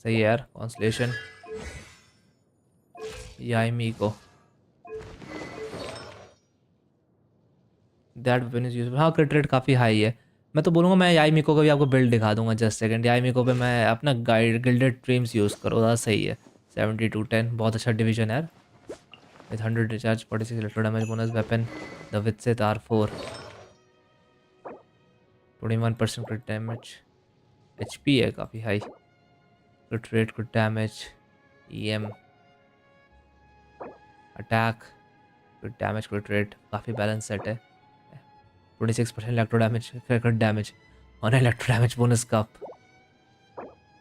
सही है यार, कॉन्सलेशन याइमी को, दैट वेपन इज यूजफुल। हाँ, क्रिट रेट काफ़ी हाई है। मैं तो बोलूँगा, मैं याइमी को भी आपको बिल्ड दिखा दूंगा, जस्ट सेकंड। याइमी को पे मैं अपना गाइड गिल्डेड ट्रीम्स यूज़ करो, ज़्यादा सही है। 7210 बहुत अच्छा डिवीजन है यार, with 100 recharge, 46 electro damage bonus, weapon the Widsith R4, 21% crit damage, HP है काफ़ी high, crit rate, crit damage, EM attack, crit damage, crit rate, काफ़ी बैलेंस सेट है। 26% इलेक्ट्रो डैमेज, क्रिट डैमेज और इलेक्ट्रो डैमेज बोनस कप,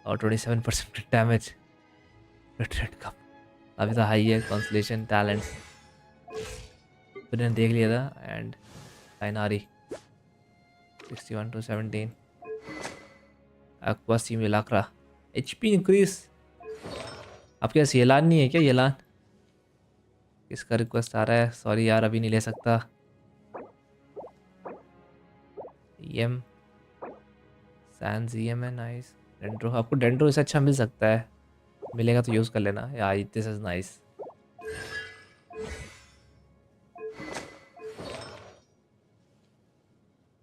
और 27% crit damage, crit rate cup, काफ़ी तो high है। Constellation talent मैंने देख लिया था, and Tighnari 61 to 17, aqua simulacra, HP increase. आपके पास येलान नहीं है क्या? येलान किसका रिक्वेस्ट आ रहा है? सॉरी यार, अभी नहीं ले सकता। EM सैंस EM है, नाइस। डेंड्रो, आपको डेंड्रो इससे अच्छा मिल सकता है, मिलेगा तो यूज़ कर लेना यार, दिस इज़ नाइस।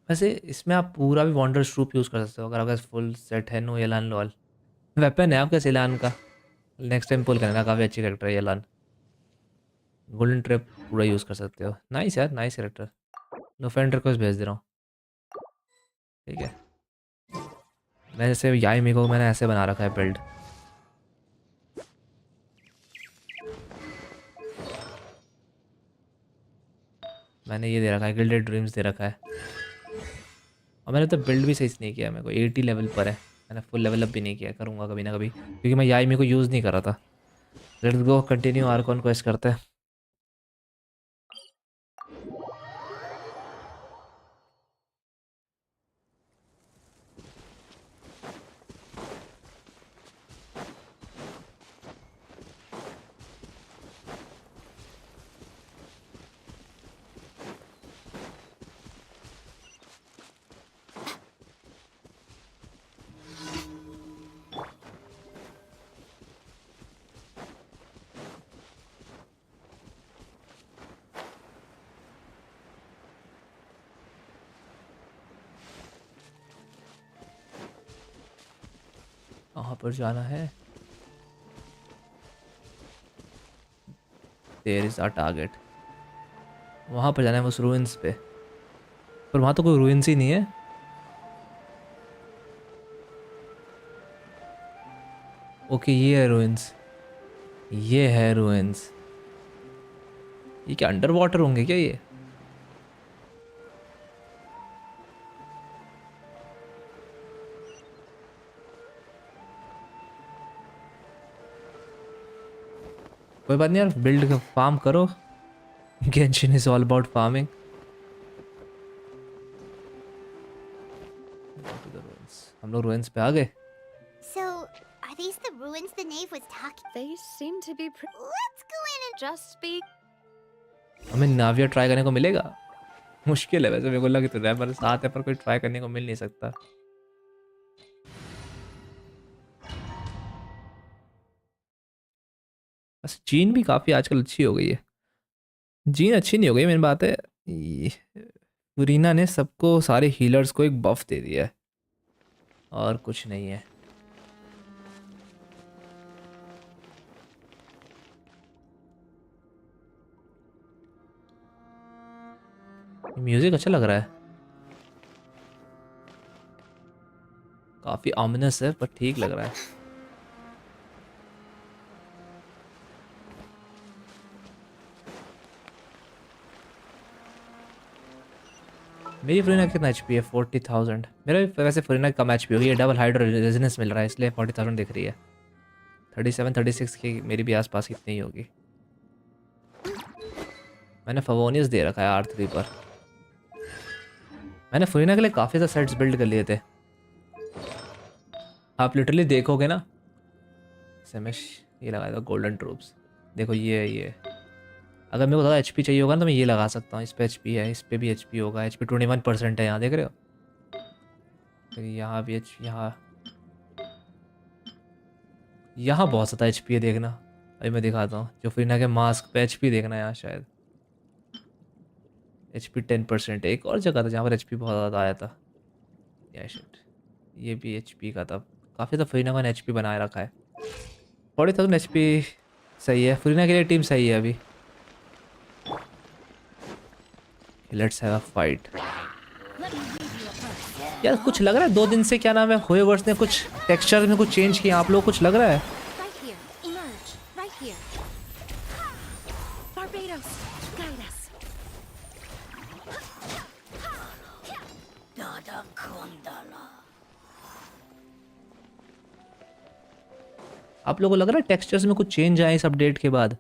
वैसे इसमें आप पूरा भी वॉन्डर ट्रूप यूज़ कर सकते हो, अगर आपका फुल सेट है। नो येलान लॉल वेपन है आपका सिलान का, नेक्स्ट टाइम पुल करना, काफ़ी अच्छी कैरेक्टर है येलान। गोल्डन ट्रिप पूरा यूज़ कर सकते हो, नाइस यार, nice character. No friend request भेज दे रहा हूँ। ठीक है, मैं जैसे याई को मैंने ऐसे बना रखा है बिल्ड। मैंने ये दे रखा है, गिल्डेड ड्रीम्स दे रखा है। और मैंने तो बिल्ड भी सही से नहीं किया, मेरे को 80 लेवल पर है। मैंने फुल लेवल अप भी नहीं किया, करूँगा कभी ना कभी, क्योंकि मैं याई को यूज़ नहीं कर रहा था। Let's go continue Arcon quest करते हैं। कहाँ पर जाना है? देयर इज अ टारगेट, वहाँ पर जाना है, उस रूइंस पे। पर वहाँ तो कोई रूइंस ही नहीं है। ओके, ये है रूइंस, ये है रूइंस। ये क्या अंडर वाटर होंगे क्या ये? कोई बात नहीं यार, बिल्ड फार्म करो। Genshin is all about farming. हम लोग रूइंस पे आ गए। So, are these the ruins the knave was talking? They seem to be Let's go in and just speak. हमें नाविया ट्राई करने को मिलेगा? मुश्किल है वैसे, मेरे को लग तो रहा है, पर साथ है, पर कोई ट्राई करने को मिल नहीं सकता। बस जीन भी काफ़ी आजकल अच्छी हो गई है। जीन अच्छी नहीं हो गई, मेन बात है रीना ने सबको, सारे हीलर्स को एक बफ दे दिया है, और कुछ नहीं है। म्यूजिक अच्छा लग रहा है, काफी ऑमिनस है, पर ठीक लग रहा है। मेरी फ्रीना कितना एचपी है? 40,000। मेरा भी वैसे फ्रीना कम एचपी होगी, डबल हाइड्रो रेजिस्टेंस मिल रहा है, इसलिए 40,000 दिख रही है। 37 36 की मेरी भी आसपास कितनी ही होगी। मैंने फवोनियस दे रखा है R3 पर। मैंने फ्रीना के लिए काफ़ी ज़्यादा सेट्स बिल्ड कर लिए थे। आप लिटरली देखोगे ना, सेमेश ये लगाया था गोल्डन ट्रूप्स। देखो ये अगर मेरे को ज़्यादा एचपी चाहिए होगा ना, तो मैं ये लगा सकता हूँ। इस पे एचपी है, इस पे भी एचपी होगा। एचपी 21% है, यहाँ देख रहे हो? फिर यहाँ भी यहाँ बहुत ज़्यादा एचपी है, देखना। अभी मैं दिखाता हूँ, जो फ्रीना के मास्क पे एचपी देखना यहाँ, शायद एचपी 10%। एक और जगह था जहाँ पर एचपी बहुत ज़्यादा आया था, या शिट, ये भी एचपी का था। काफ़ी तो फ्रीना का एचपी बनाए रखा है। 40,000 एचपी सही है, फ्रीना के लिए टीम सही है अभी। Let's have a fight. यार कुछ लग रहा है 2 दिन से, क्या नाम है, होएवर्स ने कुछ टेक्सचर में कुछ चेंज किया। आप लोग कुछ लग रहा है? Right here. Emerge. Right here. Barbados, guide us. आप लोगों को लग रहा है टेक्सचर्स में कुछ चेंज आए इस अपडेट के बाद?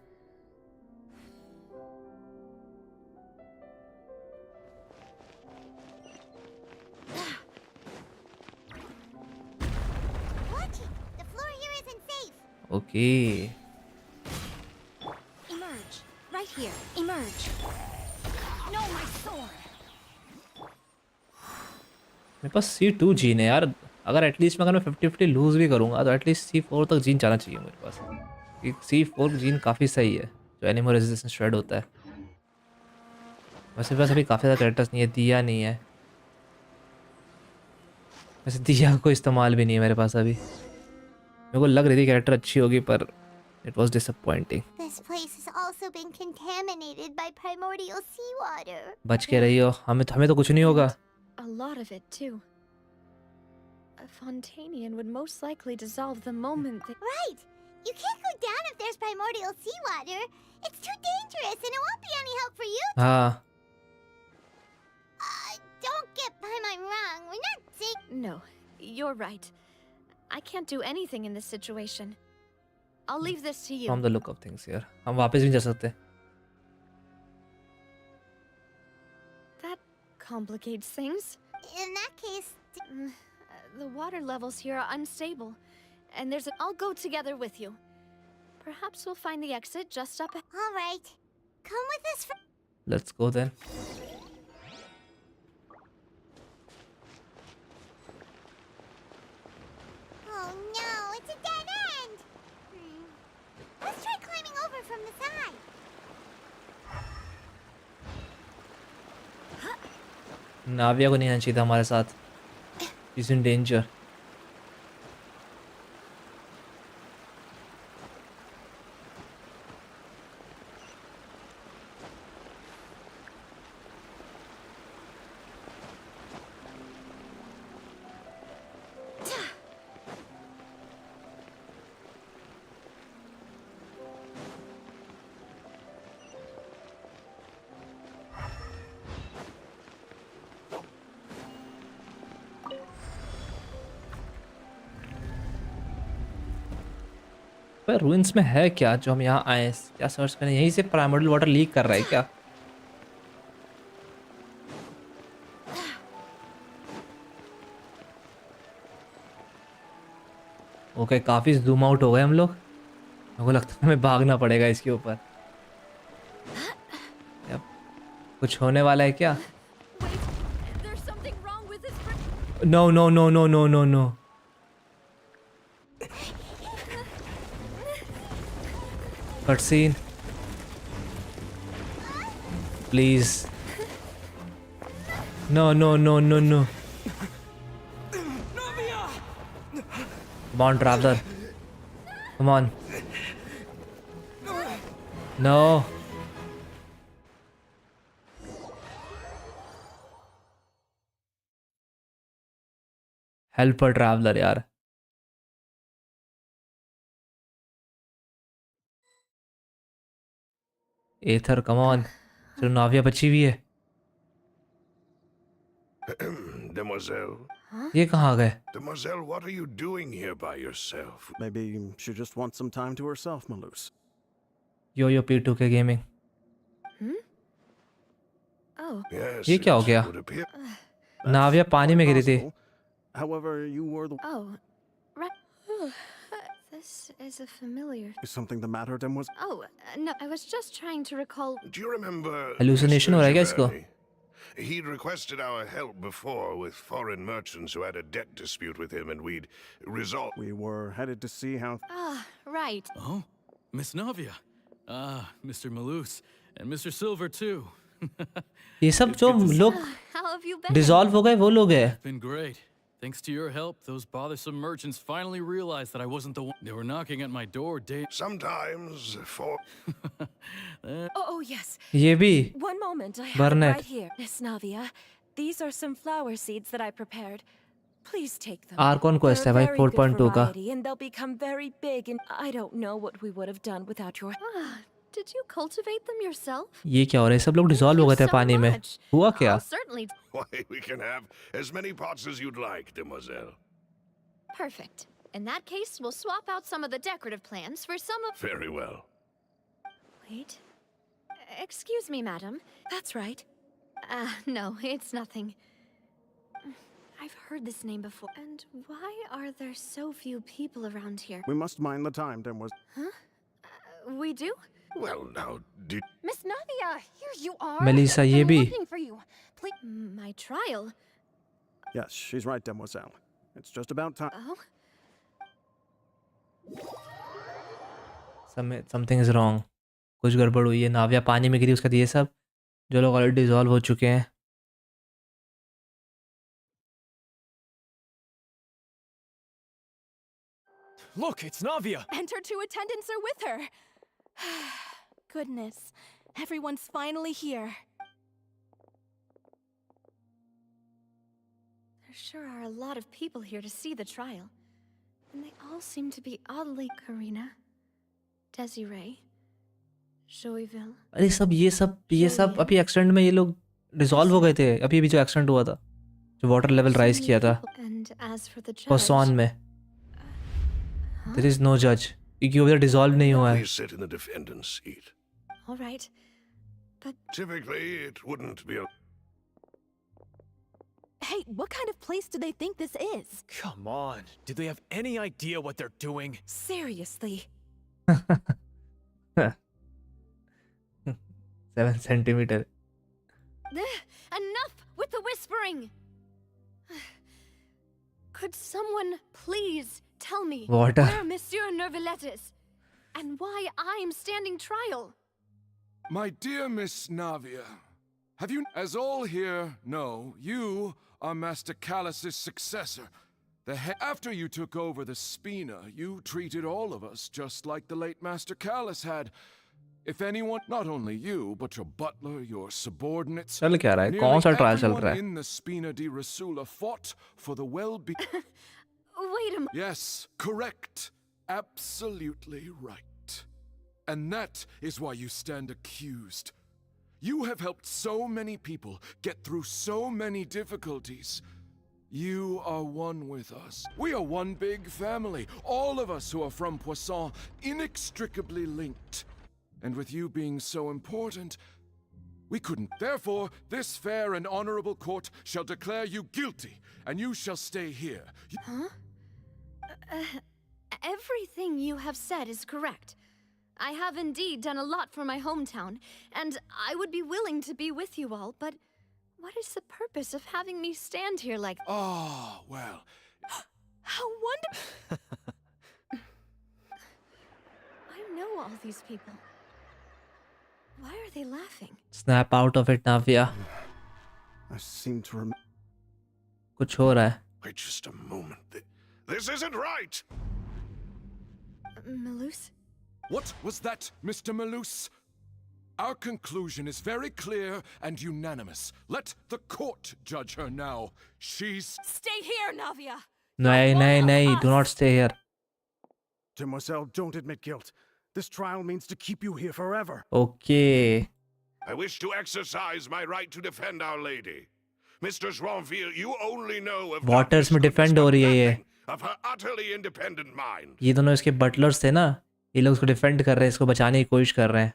watch it. The floor here isn't safe. Okay, Emerge. Right here. Emerge. No, my sword. मेरे पास C2 जीन है यार। अगर एटलीस्ट मैं 50-50 लूज भी करूंगा, तो एटलीस्ट C4 तक जीन जाना चाहिए मेरे पास। C4 जीन काफ़ी सही है, जो एनिमल रेजिस्टेंस श्रेड होता है। वैसे मेरे पास अभी काफ़ी ज़्यादा कैरेक्टर्स नहीं है। दिया नहीं है, वैसे दिया को इस्तेमाल भी नहीं है मेरे पास अभी। मेरे को लग रही थी कैरेक्टर अच्छी होगी, पर it was disappointing. This place has also been contaminated by primordial seawater. बच के रही हो, हमें तो कुछ नहीं होगा। A lot of it, too. A Fontanian would most likely dissolve the moment they... Right! You can't go down if there's primordial seawater. It's too dangerous and it won't be any help for you. हाँ Don't get by my wrong. We're not saying... No, you're right. I can't do anything in this situation. I'll leave this to you. from the look of things here हम वापस भी जा सकते. That complicates things. In that case... The water levels here are unstable. And there's a... I'll go together with you. Perhaps we'll find the exit just up... All right. Come with us for... Let's go then. Oh no, it's a dead end! Let's try climbing over from the side. नाविया को नहीं आना चाहिए था हमारे साथ. She's in danger. पर ruins में है क्या जो हम यहाँ आए क्या सर्च करें यहीं से प्राइमर्डियल वाटर लीक कर रहा है क्या ओके काफ़ी जूम आउट हो गए हम लोग मेरे को लगता है हमें भागना पड़ेगा इसके ऊपर कुछ होने वाला है क्या no no no no no no no cutscene please no no no no no come on traveler come on no help a traveler यार एथर कम ऑन चलो नाविया बची हुई है Demoiselle? ये कहाँ आ गए Demoiselle, what are you doing here by yourself? Maybe she just wants some time to herself, Malus. Yo P2K gaming Oh. Yes, ये क्या हो it गया would appear. नाविया पानी में गिरी थी However, you were the... Oh, right. This is a familiar... Is something the matter, Demoiselle? Oh, no, I was just trying to recall... Do you remember... Hallucination Mr. हो रहा है क्या इसको Giovanni? He'd requested our help before with foreign merchants who had a debt dispute with him, and we'd resolved... We were headed to see how... Ah, right. Oh, Miss Navia. Ah, Mr. Malus. And Mr. Silver, too. ये सब जो लोग How have you been? Dissolve हो गए वो लोग हैं Been great. Thanks to your help, those bothersome merchants finally realized that I wasn't the one. They were knocking at my door day. Sometimes for... Oh, yes. ये भी One moment, I have it Barnett. right here. Miss Navia, these are some flower seeds that I prepared. Please take them. Archon quest है They're भाई very good 4.2 का variety, and they'll become very big, and I don't know what we would have done without your... Ah, did you cultivate them yourself? ये क्या हो रहा है सब लोग डिसॉल्व हो गए थे So पानी में much. हुआ क्या I'll certainly... Why, we can have as many pots as you'd like, Demoiselle. Perfect. In that case, we'll swap out some of the decorative plants for some of... Very well. Wait. Excuse me, madam. That's right. No, it's nothing. I've heard this name before. And why are there so few people around here? We must mind the time, Demoiselle. Huh? We do? Well, now, did... Miss Navia, here you are. Melissa ये I'm भी looking for you. Please... My trial? Yes, she's right, Demoiselle. It's just about time. Oh? Something is wrong कुछ गड़बड़ हुई है नाविया पानी में गिरी उसका ये सब जो लोग ऑलरेडी डिसॉल्व हो चुके हैं Look, it's Navia! And her two attendants are with her. Goodness, everyone's finally here. There sure are a lot of people here to see the trial. And they all seem to be oddly Karina, Desiree, Joyville. अरे ये सब अभी accident में ये लोग dissolve हो गए थे अभी अभी जो एक्सीडेंट हुआ था जो वाटर लेवल राइज किया था And as for the judge, पोसॉन में देयर इज नो जज क्योंकि उधर डिसॉल्व नहीं हुआ है Please sit in the defendant's seat. all right, but Typically, it wouldn't be a... Hey, what kind of place do they think this is? Come on. Do they have any idea what they're doing? Seriously. 7 centimeter enough with the whispering. Could someone please tell me Water. where Monsieur Neuvillette is and why I'm standing trial? My dear Miss Navia, have you, as all here know, you are Master Callus's successor. After you took over the Spina, you treated all of us just like the late Master Callus had. If anyone, not only you, but your butler, your subordinates, चल क्या रहा है कौन सा trial चल रहा है in the Spina di Rasula fought for the well-being. Wait a minute. Yes, correct. Absolutely right. And that is why you stand accused. You have helped so many people get through so many difficulties. You are one with us. We are one big family. All of us who are from Poisson, inextricably linked. And with you being so important, we couldn't. Therefore, this fair and honorable court shall declare you guilty, and you shall stay here. Huh? Everything you have said is correct. I have indeed done a lot for my hometown, and I would be willing to be with you all, but what is the purpose of having me stand here like... Ah, well. How wonderful! I know all these people. Why are they laughing? snap out of it Navia I seem to remember. कुछ हो रहा है Wait just a moment. This isn't right! Malus? What was that, Mr. Malus? Our conclusion is very clear and unanimous. Let the court judge her now. She's... Stay here, Navia. नहीं do not stay here Demoiselle, don't admit guilt. This trial means to keep you here forever. okay I wish to exercise my right to defend Our Lady. Mr. Joinville, you only know of... waters में defend हो रही है ये of her utterly independent mind. ये दोनों इसके butlers थे ना ये लोग इसको डिफेंड कर रहे हैं इसको बचाने की कोशिश कर रहे हैं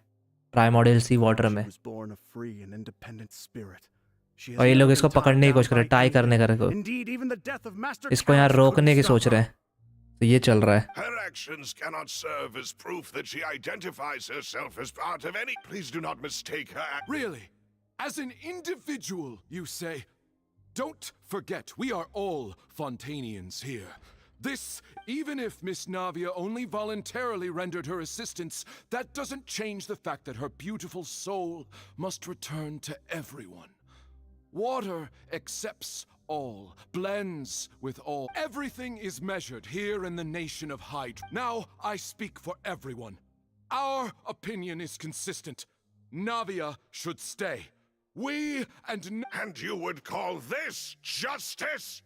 प्राइमोर्डियल सी वाटर में She was born a free and independent spirit. She has और ये never लोग been इसको tied पकड़ने की down कोशिश कर रहे हैं by टाई anything. करने का Indeed, even the death of Master इसको यहाँ Callus रोकने की couldn't सोच stop रहे her. हैं तो ये चल रहा है Her actions cannot serve as proof that she identifies herself as part of any... Please do not mistake her... Really? As an individual, you say? Don't forget, we are all Fontanians here. This, even if Miss Navia only voluntarily rendered her assistance, that doesn't change the fact that her beautiful soul must return to everyone. Water accepts all, blends with all. Everything is measured here in the nation of Hydra. Now I speak for everyone. Our opinion is consistent. Navia should stay. We and... And you would call this justice?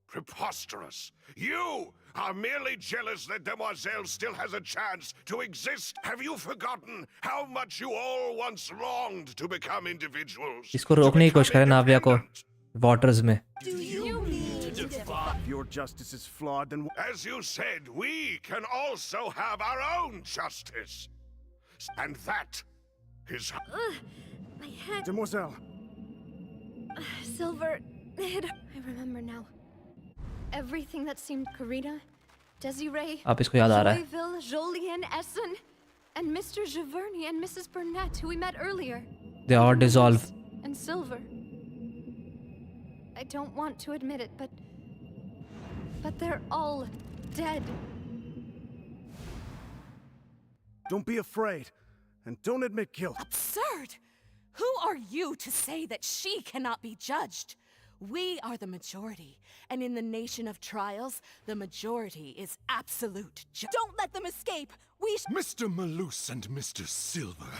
Preposterous. You are merely jealous that Demoiselle still has a chance to exist. Have you forgotten how much you all once longed to become individuals? इसको रोकने की कोशिश करें नाविया को waters में Do you mean to defy? If your justice is flawed, then As you said, we can also have our own justice. And that is... My head... Demoiselle, Silver... I remember now. Everything that seemed Karina, Desiree, आप इसको याद आ रहा है Joyville, Jolien, Essen, and Mr. Giverny and Mrs. Burnett, who we met earlier. they all dissolve And Silver. I don't want to admit it, but they're all dead. don't be afraid. And don't admit guilt. Absurd! Who are you to say that she cannot be judged? We are the majority, and in the nation of trials, the majority is absolute. Don't let them escape! Mr. Malus and Mr. Silver,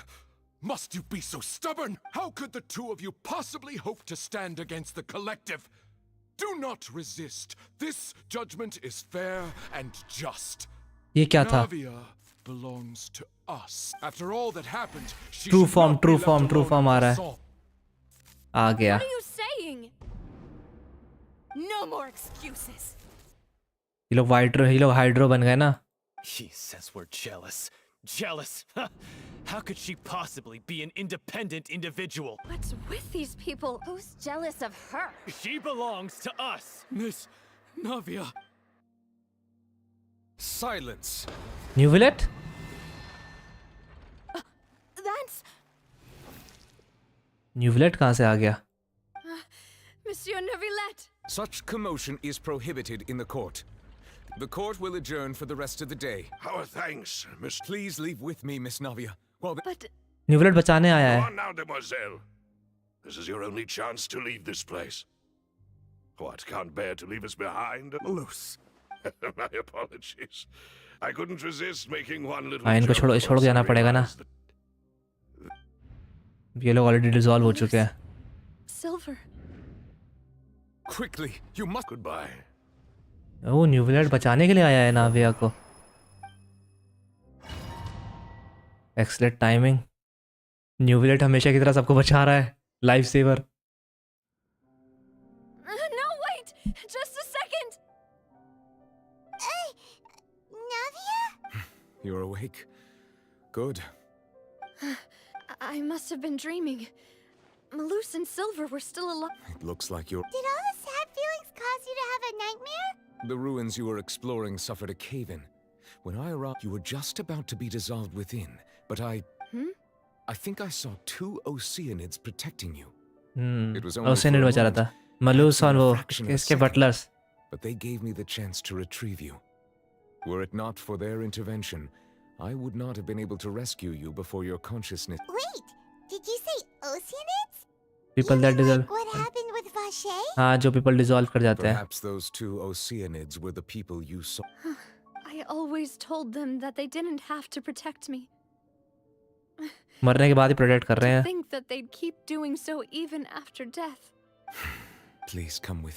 must you be so stubborn? How could the two of you possibly hope to stand against the collective? Do not resist. This judgment is fair and just. ये क्या था? Navia belongs to us. After all that happened, she True should form, not be true left form, true alone form with आ रहा us है. all. आ गया. What are you saying? No more excuses. ये लोग hydro बन गए ना. He says we're jealous. Jealous? How could she possibly be an independent individual? What's with these people? Who's jealous of her? She belongs to us. Miss Navia. Silence. Neuvillette? That's Neuvillette कहाँ से आ गया? Monsieur Neuvillette. Such commotion is prohibited in the court. The court will adjourn for the rest of the day. Our thanks, Miss. Please leave with me, Miss Navia. But Neuvillette बचाने आया Go है. on now, demoiselle. This is your only chance to leave this place. What, can't bear to leave us behind? Loose. My apologies. I couldn't resist making one little हाँ, इनको joke छोड़ के जाना once I पड़ेगा ना. realized that- ये लोग already dissolve हो चुके हैं. Silver. Quickly, you must. Goodbye. वो न्यू विलेट बचाने के लिए आया है नाविया को. Excellent timing. न्यू विलेट हमेशा की तरह सबको बचा रहा है. Life saver. No, wait! Just a second! Navia? You're awake. Good. I must have been dreaming. Malus and Silver were still alive. It looks like you're. Did all the sad feelings cause you to have a nightmare? The ruins you were exploring suffered a cave-in. When I arrived, you were just about to be dissolved within, but I think I saw 2 Oceanids protecting you. It was only ओसेनिड बचा रहा था. मलूस और वो इसके butlers. But they gave me the chance to retrieve you. Were it not for their intervention, I would not have been able to rescue you before your consciousness. Wait, did you say Oceanids? People that dissolve. Like what happened with Vache? हाँ, जो people dissolve कर जाते हैं. Perhaps those 2 Oceanids were the people you saw. I always told them that they didn't have to protect me. मरने के बाद ही protect कर रहे To हैं. think that they'd keep doing so even after death. Please come with.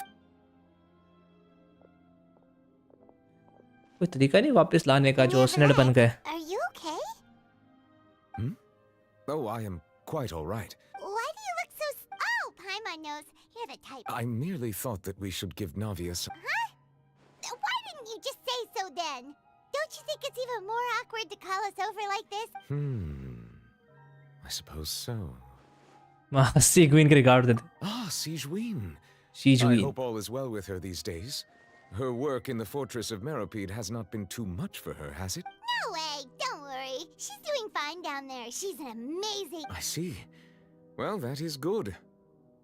कोई तरीका नहीं वापस लाने का जो ओसेनिड बन गए. Are you okay? Oh, I am quite all right. Why do you look so... Oh, Paimon knows. You're the type. I merely thought that we should give Navia some. Huh? Why didn't you just say so then? Don't you think it's even more awkward to call us over like this? I suppose so. Sigwin के regard देते. Ah, Sigewin. I Sigewin. hope all is well with her these days. Her work in the fortress of Meropide has not been too much for her, has it? No way. Don't worry. She's doing fine down there. She's an amazing... I see. Well, that is good.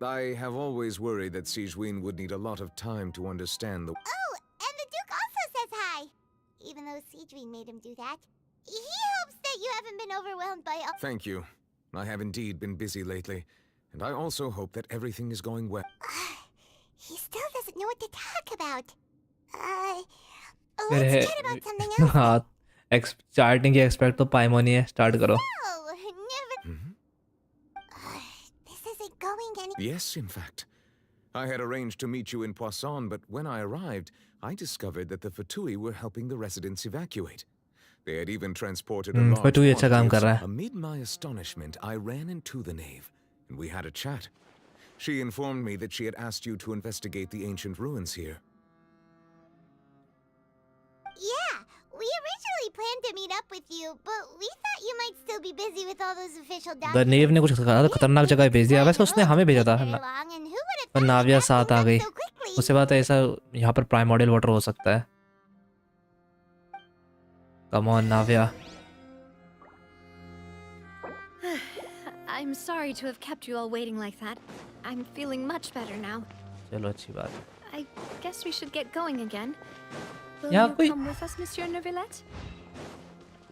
I have always worried that Sigewin would need a lot of time to understand the... Oh, and the Duke also says hi. Even though Sigewin made him do that. He hopes that you haven't been overwhelmed by all... Thank you. I have indeed been busy lately. And I also hope that everything is going well. He still doesn't know what to talk about. फिर Let's chat about something else. हाँ, starting की expect तो पाइमोनी है. Start करो. No, never... This isn't going any... Yes, in fact. I had arranged to meet you in Poisson, but when I arrived, I discovered that the Fatui were helping the residents evacuate. They had even transported a large Fatui अच्छा काम कर quantity रहा of- है. Amid my astonishment, I ran into the nave, and we had a chat. She informed me that she had asked you to investigate the ancient ruins here. Yeah, we originally planned to meet up with you, but we thought you might still be busy with all those official the documents. नेव ने कुछ खतरनाक जगह भेज दिया. वैसे उसने हमें भेजा था. Very long, and who would have पर thought नाविया that साथ आ happened गई. so quickly? उससे बात है ऐसा यहाँ पर प्राइमोर्डियल वाटर हो सकता है. Come on, Navia. I'm sorry to have kept you all waiting like that. I'm feeling much better now. चलो अच्छी बात है. I guess we should get going again. Will यहाँ you कोई- come with us, Monsieur Neuvillette?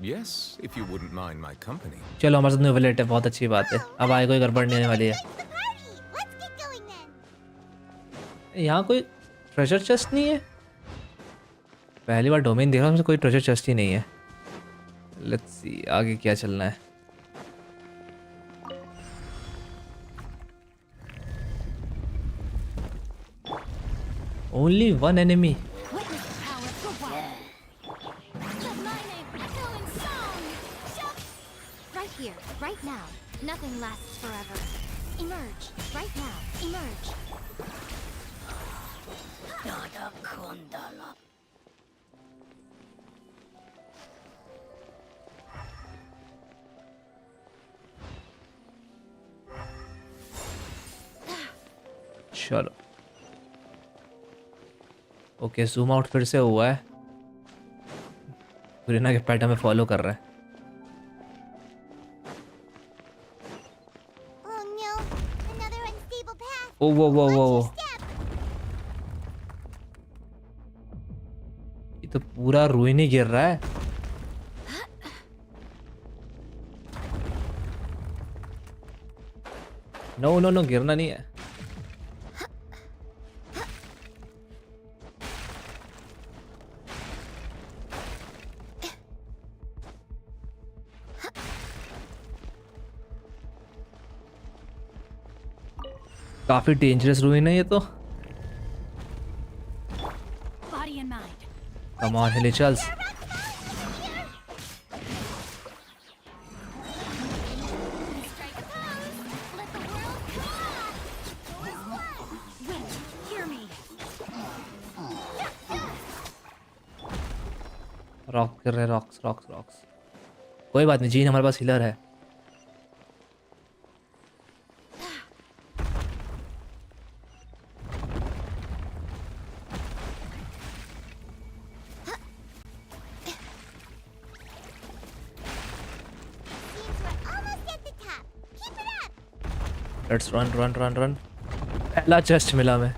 Yes, if you wouldn't mind my company. चलो हमारे साथ न्यूविलेट है. बहुत अच्छी बात है. अब आगे कोई गड़बड़ नहीं होने वाली है. The party! Let's get going then. यहाँ कोई ट्रेजर चेस्ट नहीं है. पहली बार डोमेन देख रहा हूँ, कोई ट्रेजर चेस्ट ही नहीं है. लेट्स सी आगे क्या चलना है. Only one enemy. Witness the power of the wild. Let my name echo in song. Right here, right now. Nothing lasts forever. Emerge, right now. Emerge. चलो ओके जूम आउट फिर से हुआ है रीना के पैटर्न में फॉलो कर रहा है Oh no, another unstable path. ओ वो ये तो पूरा रुइन ही गिर रहा है नो गिरना नहीं है काफी डेंजरस रुइन है ये तो Body and mind. Come on हिले चल्स Strike a pose. Let the world come on. Wait, hear me. Rock कर रहे रॉक्स कोई बात नहीं जीन हमारे पास हीलर है Seems we're almost at the top. Keep it up. Let's run पहला chest मिला मैं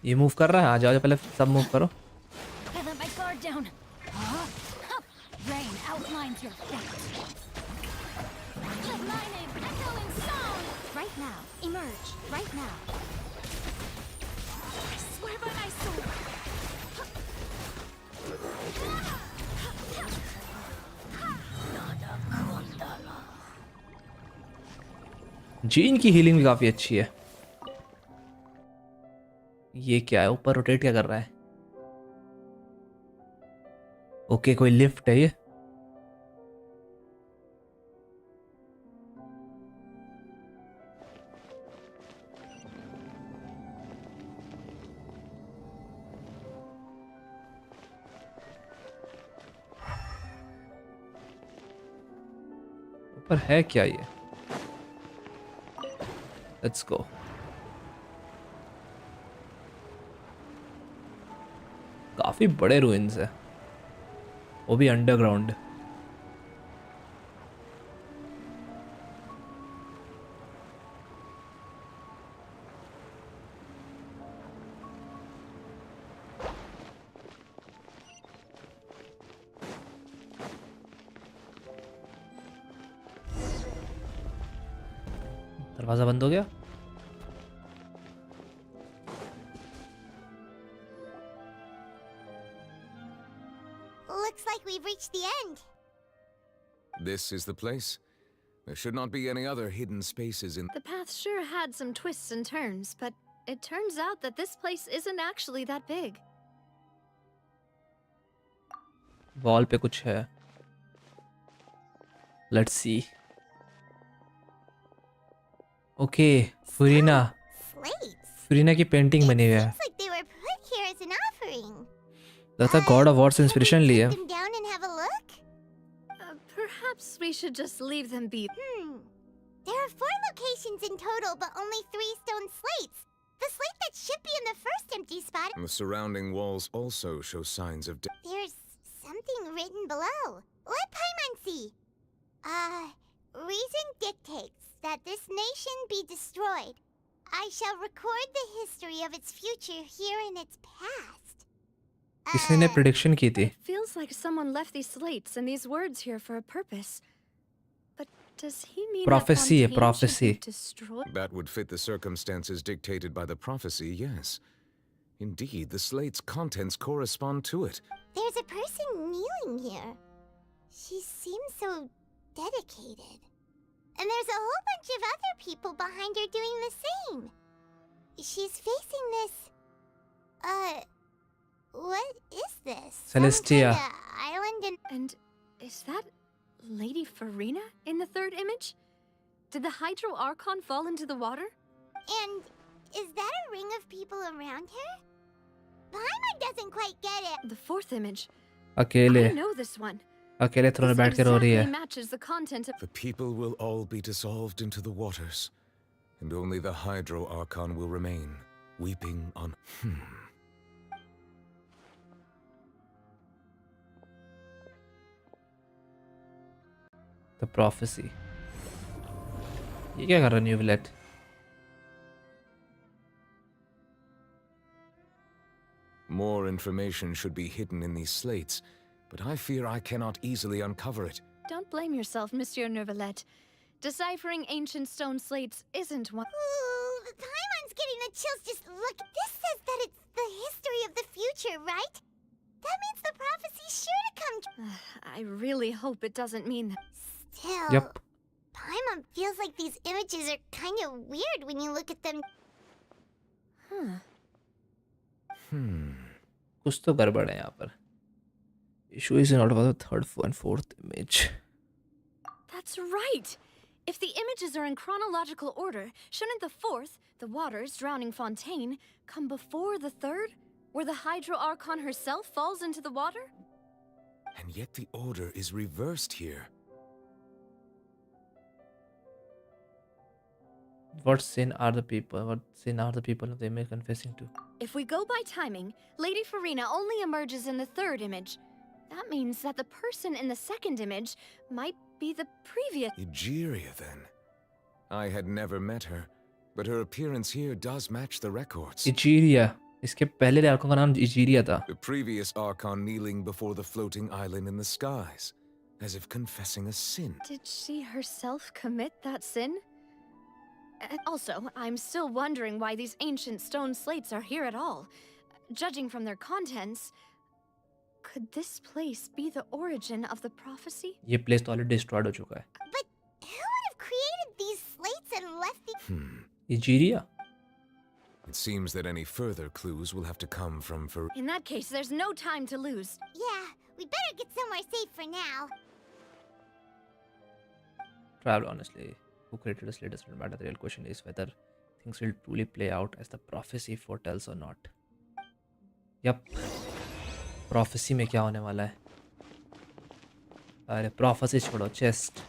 ये मूव कर रहा है आ जाओ पहले सब मूव करो I let my guard down. Rain outlines your fate. Let my name echo in song. Right now, emerge. Right now. I swear by my soul. Gene की हीलिंग भी काफी अच्छी है ये क्या है ऊपर रोटेट क्या कर रहा है ओके कोई लिफ्ट है ये ऊपर है क्या ये लेट्स गो काफी बड़े रूइंस है वो भी अंडरग्राउंड दरवाजा बंद हो गया Looks like we've reached the end. This is the place? There should not be any other hidden spaces in... The path sure had some twists and turns, but it turns out that this place isn't actually that big. Wall पे कुछ है let's see okay Farina की painting बनी हुई है Looks like they were put here as an offering. लगता है God of war से इंस्पिरेशन ली है Take them down and have a look. Perhaps we should just leave them be. There are 4 locations in total, but only 3 stone slates. The slate that should be in the first empty spot. The surrounding walls also show signs of... There's something written below. Let Paimon see. Reason dictates that this nation be destroyed. I shall record the history of its future here in its past. किसने ने prediction की थी Feels like someone left these slates and these words here for a purpose. But does he mean Prophecy है, that Fontaine should prophecy. be destroyed? That would fit the circumstances dictated by the prophecy, yes. Indeed, the slate's contents correspond to it. There's a person kneeling here. She seems so dedicated. And there's a whole bunch of other people behind her doing the same. She's facing this... what is this? Celestia. Some kind of island in... And is that Lady Farina in the third image? Did the Hydro Archon fall into the water? And is that a ring of people around her? Paimon doesn't quite get it. The fourth image. अकेले I know this one. अकेले throne में This बैठ के रो रही exactly है. matches the content of... The people will all be dissolved into the waters, and only the Hydro Archon will remain, weeping on... The prophecy. ये क्या कर रहा है न्यूविलेट? More information should be hidden in these slates, but I fear I cannot easily uncover it. Don't blame yourself, Monsieur Neuvillette. Deciphering ancient stone slates isn't one... Ooh, Paimon's getting the chills just look. This says that it's the history of the future, right? That means the prophecy's sure to come true. I really hope it doesn't mean that. Still, Yep. Paimon feels like these images are kind of weird when you look at them. Huh. कुछ तो गड़बड़ है यहाँ पर. Issue is not about the third and fourth image. That's right! If the images are in chronological order, shouldn't the fourth, the waters drowning Fontaine, come before the third, where the Hydro Archon herself falls into the water? And yet the order is reversed here. What sin are the people? What sin are the people of the image confessing to? If we go by timing, Lady Farina only emerges in the third image. That means that the person in the second image might be the previous... Egeria, then. I had never met her, but her appearance here does match the records. Egeria. इसके पहले आर्कोन का नाम Egeria था. The previous Archon kneeling before the floating island in the skies, as if confessing a sin. Did she herself commit that sin? And also, I'm still wondering why these ancient stone slates are here at all. Judging from their contents, could this place be the origin of the prophecy? ये place तो already destroyed हो चुका है. But who would have created these slates and left the... Egeria. It seems that any further clues will have to come from In that case, there's no time to lose. Yeah, we better get somewhere safe for now. Travel honestly. Who created a slate doesn't matter. The real question is whether things will truly play out as the prophecy foretells or not. Yup. Prophecy में क्या होने वाला है? अरे prophecy छोड़ो, chest.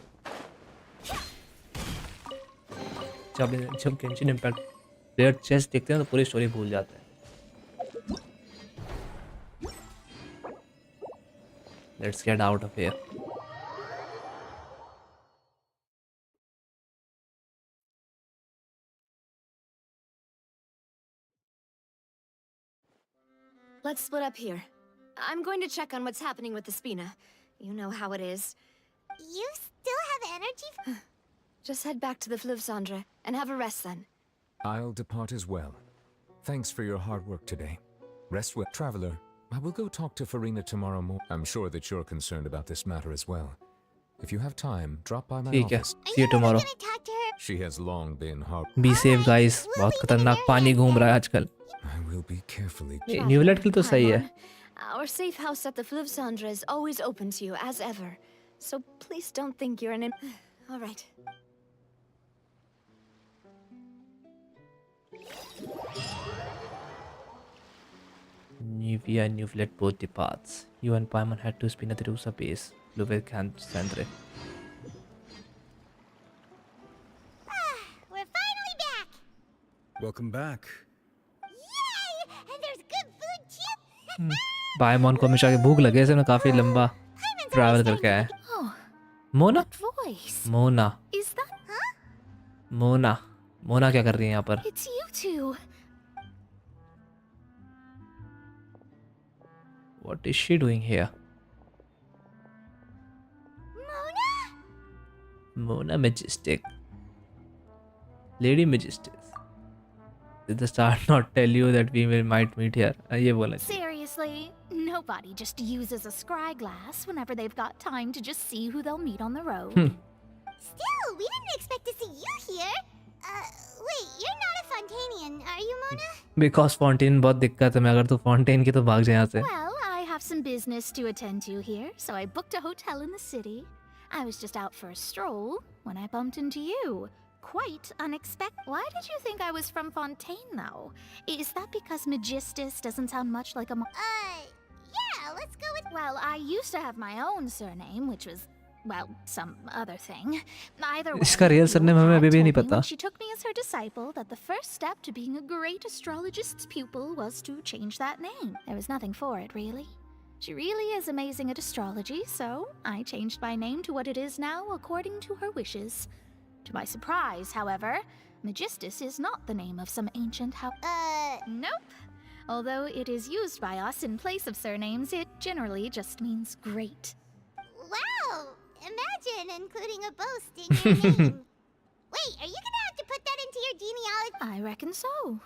जब Genshin Impact player chest देखते हैं तो पूरी स्टोरी भूल जाते हैं. Let's get out of here. Let's split up here. I'm going to check on what's happening with the Spina. You know how it is. You still have energy? Just head back to the Fleuve Cendre and have a rest then. I'll depart as well. Thanks for your hard work today. Rest well. Traveler, I will go talk to Farina tomorrow morning. I'm sure that you're concerned about this matter as well. If you have time, drop by my ठीक है. office. See you tomorrow. She has long been hard. Be safe guys. बहुत खतरनाक पानी घूम रहा है आजकल. I will be carefully. न्यूविलेट के लिए तो सही है. Our safe house at the Fleuve Cendre is always open to you, as ever. So please don't think you're an... All right. Nivea and Newfilet both departs. You and Paimon had to spin at the Rusa base. Fleuve Cendre. We're finally back! Welcome back. Yay! And there's good food too! Paimon को हमेशा भूख लगे इसने काफी लंबा travel करके आया. Mona? Voice. Mona. Is that... Mona. Mona क्या कर रही है यहाँ पर? It's you two. What is she doing here? Mona Majestic. Lady Majestic. Did the star not tell you that we might meet here? ये बोला चाहिए. Seriously, nobody just uses a scry glass whenever they've got time to just see who they'll meet on the road. Still, we didn't expect to see you here. Wait, you're not a Fontanian, are you, Mona? Because Fontaine बहुत दिक्कत है. मैं अगर तू Fontaine की तो भाग जाए यहाँ से. Well, I have some business to attend to here, so I booked a hotel in the city. I was just out for a stroll when I bumped into you. Quite unexpected. Why did you think I was from Fontaine, though? Is that because Magistus doesn't sound much like a Yeah, let's go with... Well, I used to have my own surname, which was, well, some other thing. Either way, इसका real surname हमें अभी भी नहीं पता. when she took me as her disciple that the first step to being a great astrologist's pupil was to change that name. There was nothing for it, really. She really is amazing at astrology, so I changed my name to what it is now according to her wishes. To my surprise, however, Magistus is not the name of some ancient house. Nope. Although it is used by us in place of surnames, it generally just means great. Wow! Imagine including a boast in your name. Wait, are you gonna have to put that into your genealogy? I reckon so.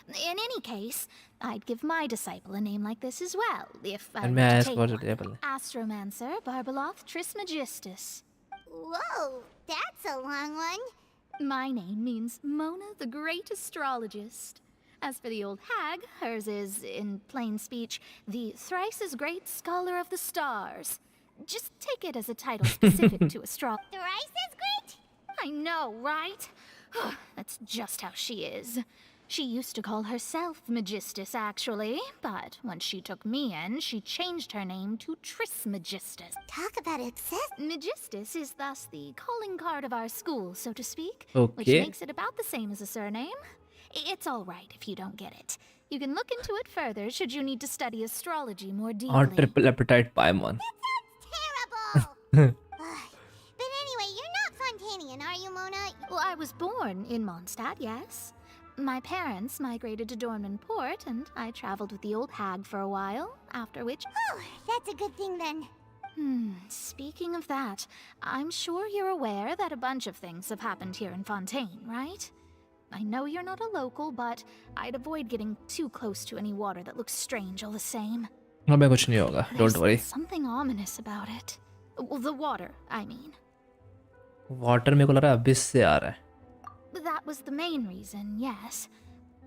In any case, I'd give my disciple a name like this as well, if I And were may I to ask take what one. it is? Astromancer Barbaloth Trismegistus. Whoa, that's a long one. My name means Mona the Great Astrologist. As for the old hag, hers is, in plain speech, the thrice as great scholar of the stars. Just take it as a title specific to astrology. Thrice as great? I know, right? That's just how she is. She used to call herself Magistus, actually, but once she took me in, she changed her name to Trismegistus. Talk about excess. Magistus is thus the calling card of our school, so to speak, which Okay. makes it about the same as a surname. It's all right if you don't get it. You can look into it further should you need to study astrology more Or deeply. triple appetite Paimon. Terrible! But anyway, you're not Fontanian, are you, Mona? Well, I was born in Mondstadt, yes. My parents migrated to Dornman Port, and I traveled with the old hag for a while, after which... Oh, that's a good thing then. Speaking of that, I'm sure you're aware that a bunch of things have happened here in Fontaine, right? I know you're not a local, but I'd avoid getting too close to any water that looks strange all the same. हमें कुछ नहीं होगा. Don't worry. There's something ominous about it. Well, the water, I mean. Water मेरे को लग रहा है abyss से आ रहा है. That was the main reason, yes.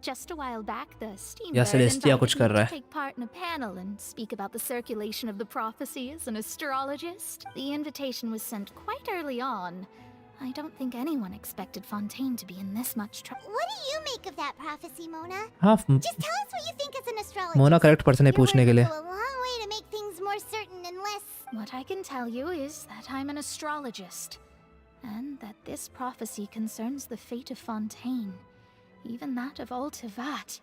Just a while back, the या steambird Celestia invited कुछ me कर रहा to है. take part in a panel and speak about the circulation of the prophecy as an astrologist. The invitation was sent quite early on. I don't think anyone expected Fontaine to be in this much trouble. What do you make of that prophecy, Mona? हाँ. Just tell us what you think as an astrologist. Mona correct person है Your पूछने के words लिए. go a long way to make things more certain and less... What I can tell you is that I'm an astrologist, and that this prophecy concerns the fate of Fontaine, even that of Altivat.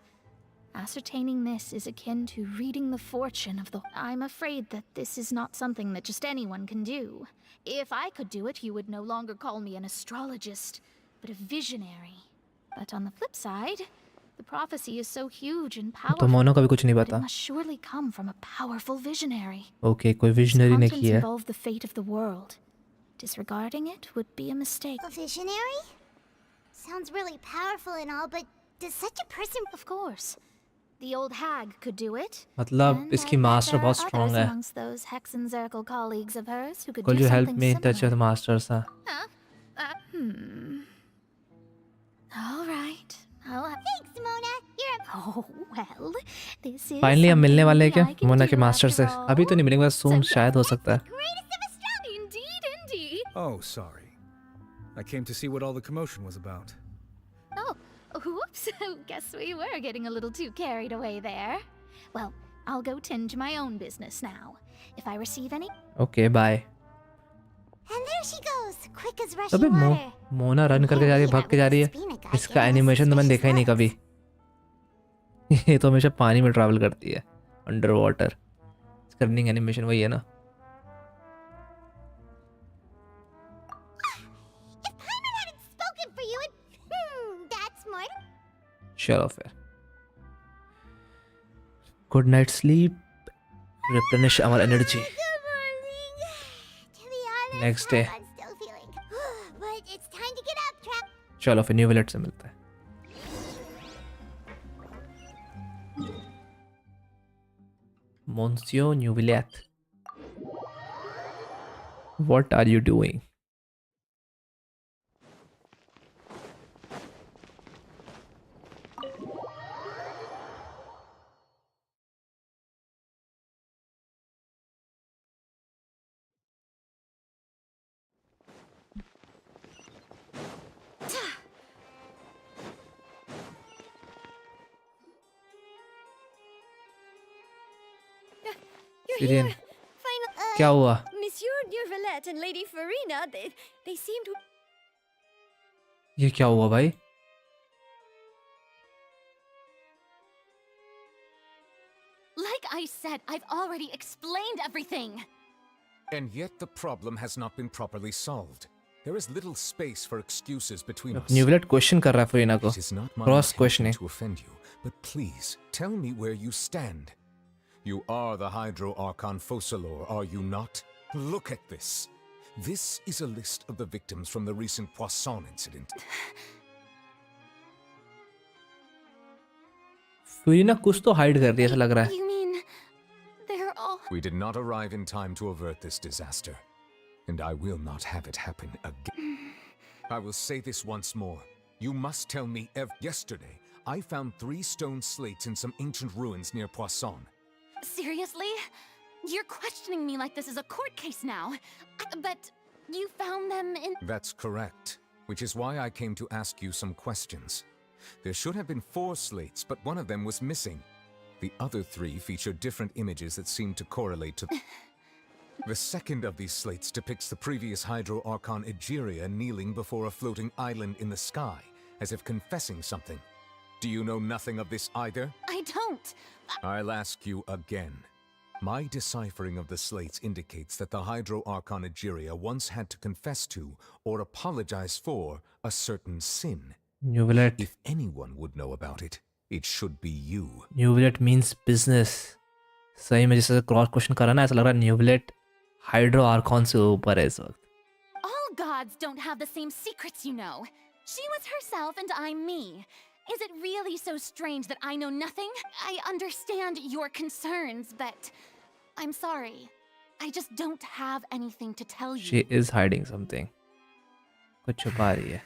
Ascertaining this is akin to reading the fortune of the... I'm afraid that this is not something that just anyone can do. If I could do it, you would no longer call me an astrologist, but a visionary. But on the flip side, the prophecy is so huge and तो powerful Mona का भी कुछ नहीं that it पता. must surely come from a powerful visionary. Okay, कोई visionary ने Contents की है. involve the fate of the world. Disregarding it would be a mistake. A visionary? Sounds really powerful and all, but does such a person... Of course. The old hag could do it. मतलब and इसकी I bet master there are बहुत strong others है. amongst those Hexenzirkel colleagues of hers who could Could do you help something me in touch similar. with masters? हाँ. All right. Thanks, Mona. You're a... Oh, well, this is Finally हम मिलने वाले हैं क्या? something I can Mona के do master से. after all. अभी तो नहीं मिलेंगे, बस soon शायद हो सकता है. Indeed, indeed. Oh, sorry. I came to see what all the commotion was about. Oh, whoops. Guess we were getting a little too carried away there. Well, I'll go tend to my own business now. If I receive any... Okay, bye. And there she goes, quick as rushing अबे water. Mona run करके जा रही है, भाग के जा रही है. इसका एनिमेशन तो मैंने देखा ही नहीं कभी. ये तो हमेशा पानी में ट्रैवल करती है, अंडर वाटर. इसका रनिंग एनिमेशन वही है ना. If Paimon hadn't spoken for you, that's smart. चलो फिर. Good night sleep. Replenish our energy. Good morning. To be honest, Next day. I'm still feeling... But it's time to get up, Trap. चलो फिर new विलेट से मिलता है. Monsieur Neuvillette. What are you doing? You're Sirin, here! Finally! क्या हुआ? Monsieur Neuvillette and Lady Farina, they seemed... ये क्या हुआ भाई? Like I said, I've already explained everything. And yet the problem has not been properly solved. There is little space for excuses between us. Neuvillette question कर रहा है Furina को. It is not my cross intention questioning. to offend you, but please tell me where you stand. You are the Hydro Archon Focalor, are you not? Look at this. This is a list of the victims from the recent Poisson incident. Farina कुछ तो hide कर रही है ऐसा लग रहा है. You mean... they're all... We did not arrive in time to avert this disaster, and I will not have it happen again. I will say this once more. You must tell me yesterday, I found 3 stone slates in some ancient ruins near Poisson. Seriously? You're questioning me like this is a court case now. But you found them in... That's correct, which is why I came to ask you some questions. There should have been 4 slates, but one of them was missing. The other 3 feature different images that seem to correlate to... The second of these slates depicts the previous Hydro Archon Egeria kneeling before a floating island in the sky, as if confessing something. Do you know nothing of this either? I don't. I'll ask you again. My deciphering of the slates indicates that the Hydro Archon Egeria once had to confess to, or apologize for, a certain sin. न्यूविलेट. If anyone would know about it, it should be you. Neuvillette means business. सही में जैसे cross question करा ना ऐसा लग रहा है न्यूविलेट hydro Arcon से ऊपर है इस वक्त. All gods don't have the same secrets, you know. She was herself and I'm me. Is it really so strange that I know nothing? I understand your concerns, but I'm sorry. I just don't have anything to tell you. She is hiding something. कुछ छुपा रही है.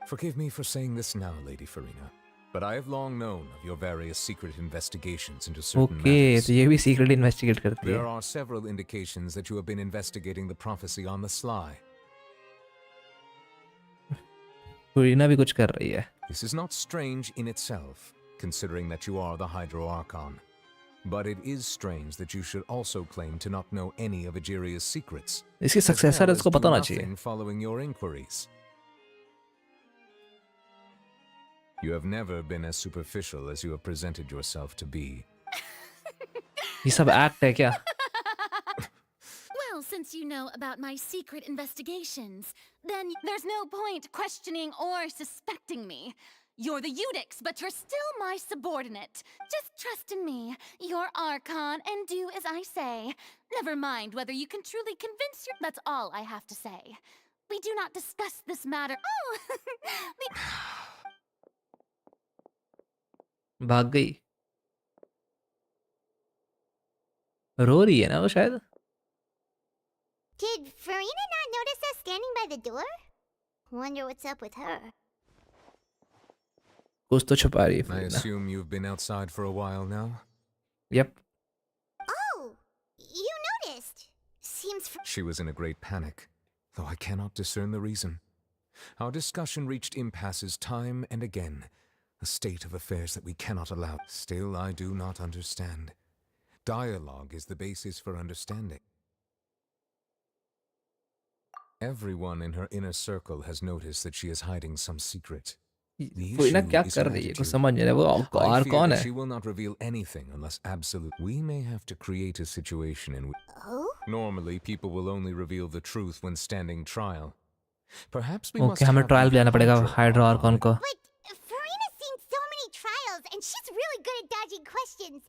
Forgive me for saying this now, Lady Farina, but I have long known of your various secret investigations into certain Okay, matters. तो ये भी secret investigate करती है. There are several indications that you have been investigating the prophecy on the sly. Farina भी कुछ कर रही है. This is not strange in itself, considering that you are the Hydro Archon. But it is strange that you should also claim to not know any of Egeria's secrets. इसकी successor इसको पता होना चाहिए. Following your inquiries. You have never been as superficial as you have presented yourself to be. ये सब act है क्या? Well, since you know about my secret investigations, then there's no point questioning or suspecting me. You're the Eudix, but you're still my subordinate. Just trust in me. You're Archon, and do as I say. Never mind whether you can truly convince your... That's all I have to say. We do not discuss this matter... Oh! भाग गई. रो रही है ना वो शायद. Did Farina not notice us standing by the door? Wonder what's up with her. कुछ तो छुपा रही है I Farina. assume you've been outside for a while now? Yep. Oh, you noticed. Seems... She was in a great panic, though I cannot discern the reason. Our discussion reached impasses time and again, a state of affairs that we cannot allow. Still, I do not understand. Dialogue is the basis for understanding. Everyone in her inner circle has noticed that she is hiding some secret. Farina क्या कर रही है कुछ समझ नहीं आ रहा. वो Arcon है. She will not reveal anything unless absolute. We may have to create a situation in which... Oh? Normally, people will only reveal the truth when standing trial. Perhaps we must Okay, हमें have trial the पे जाना पड़ेगा hydro Arcon को. But Farina's seen so many trials, and she's really good at dodging questions.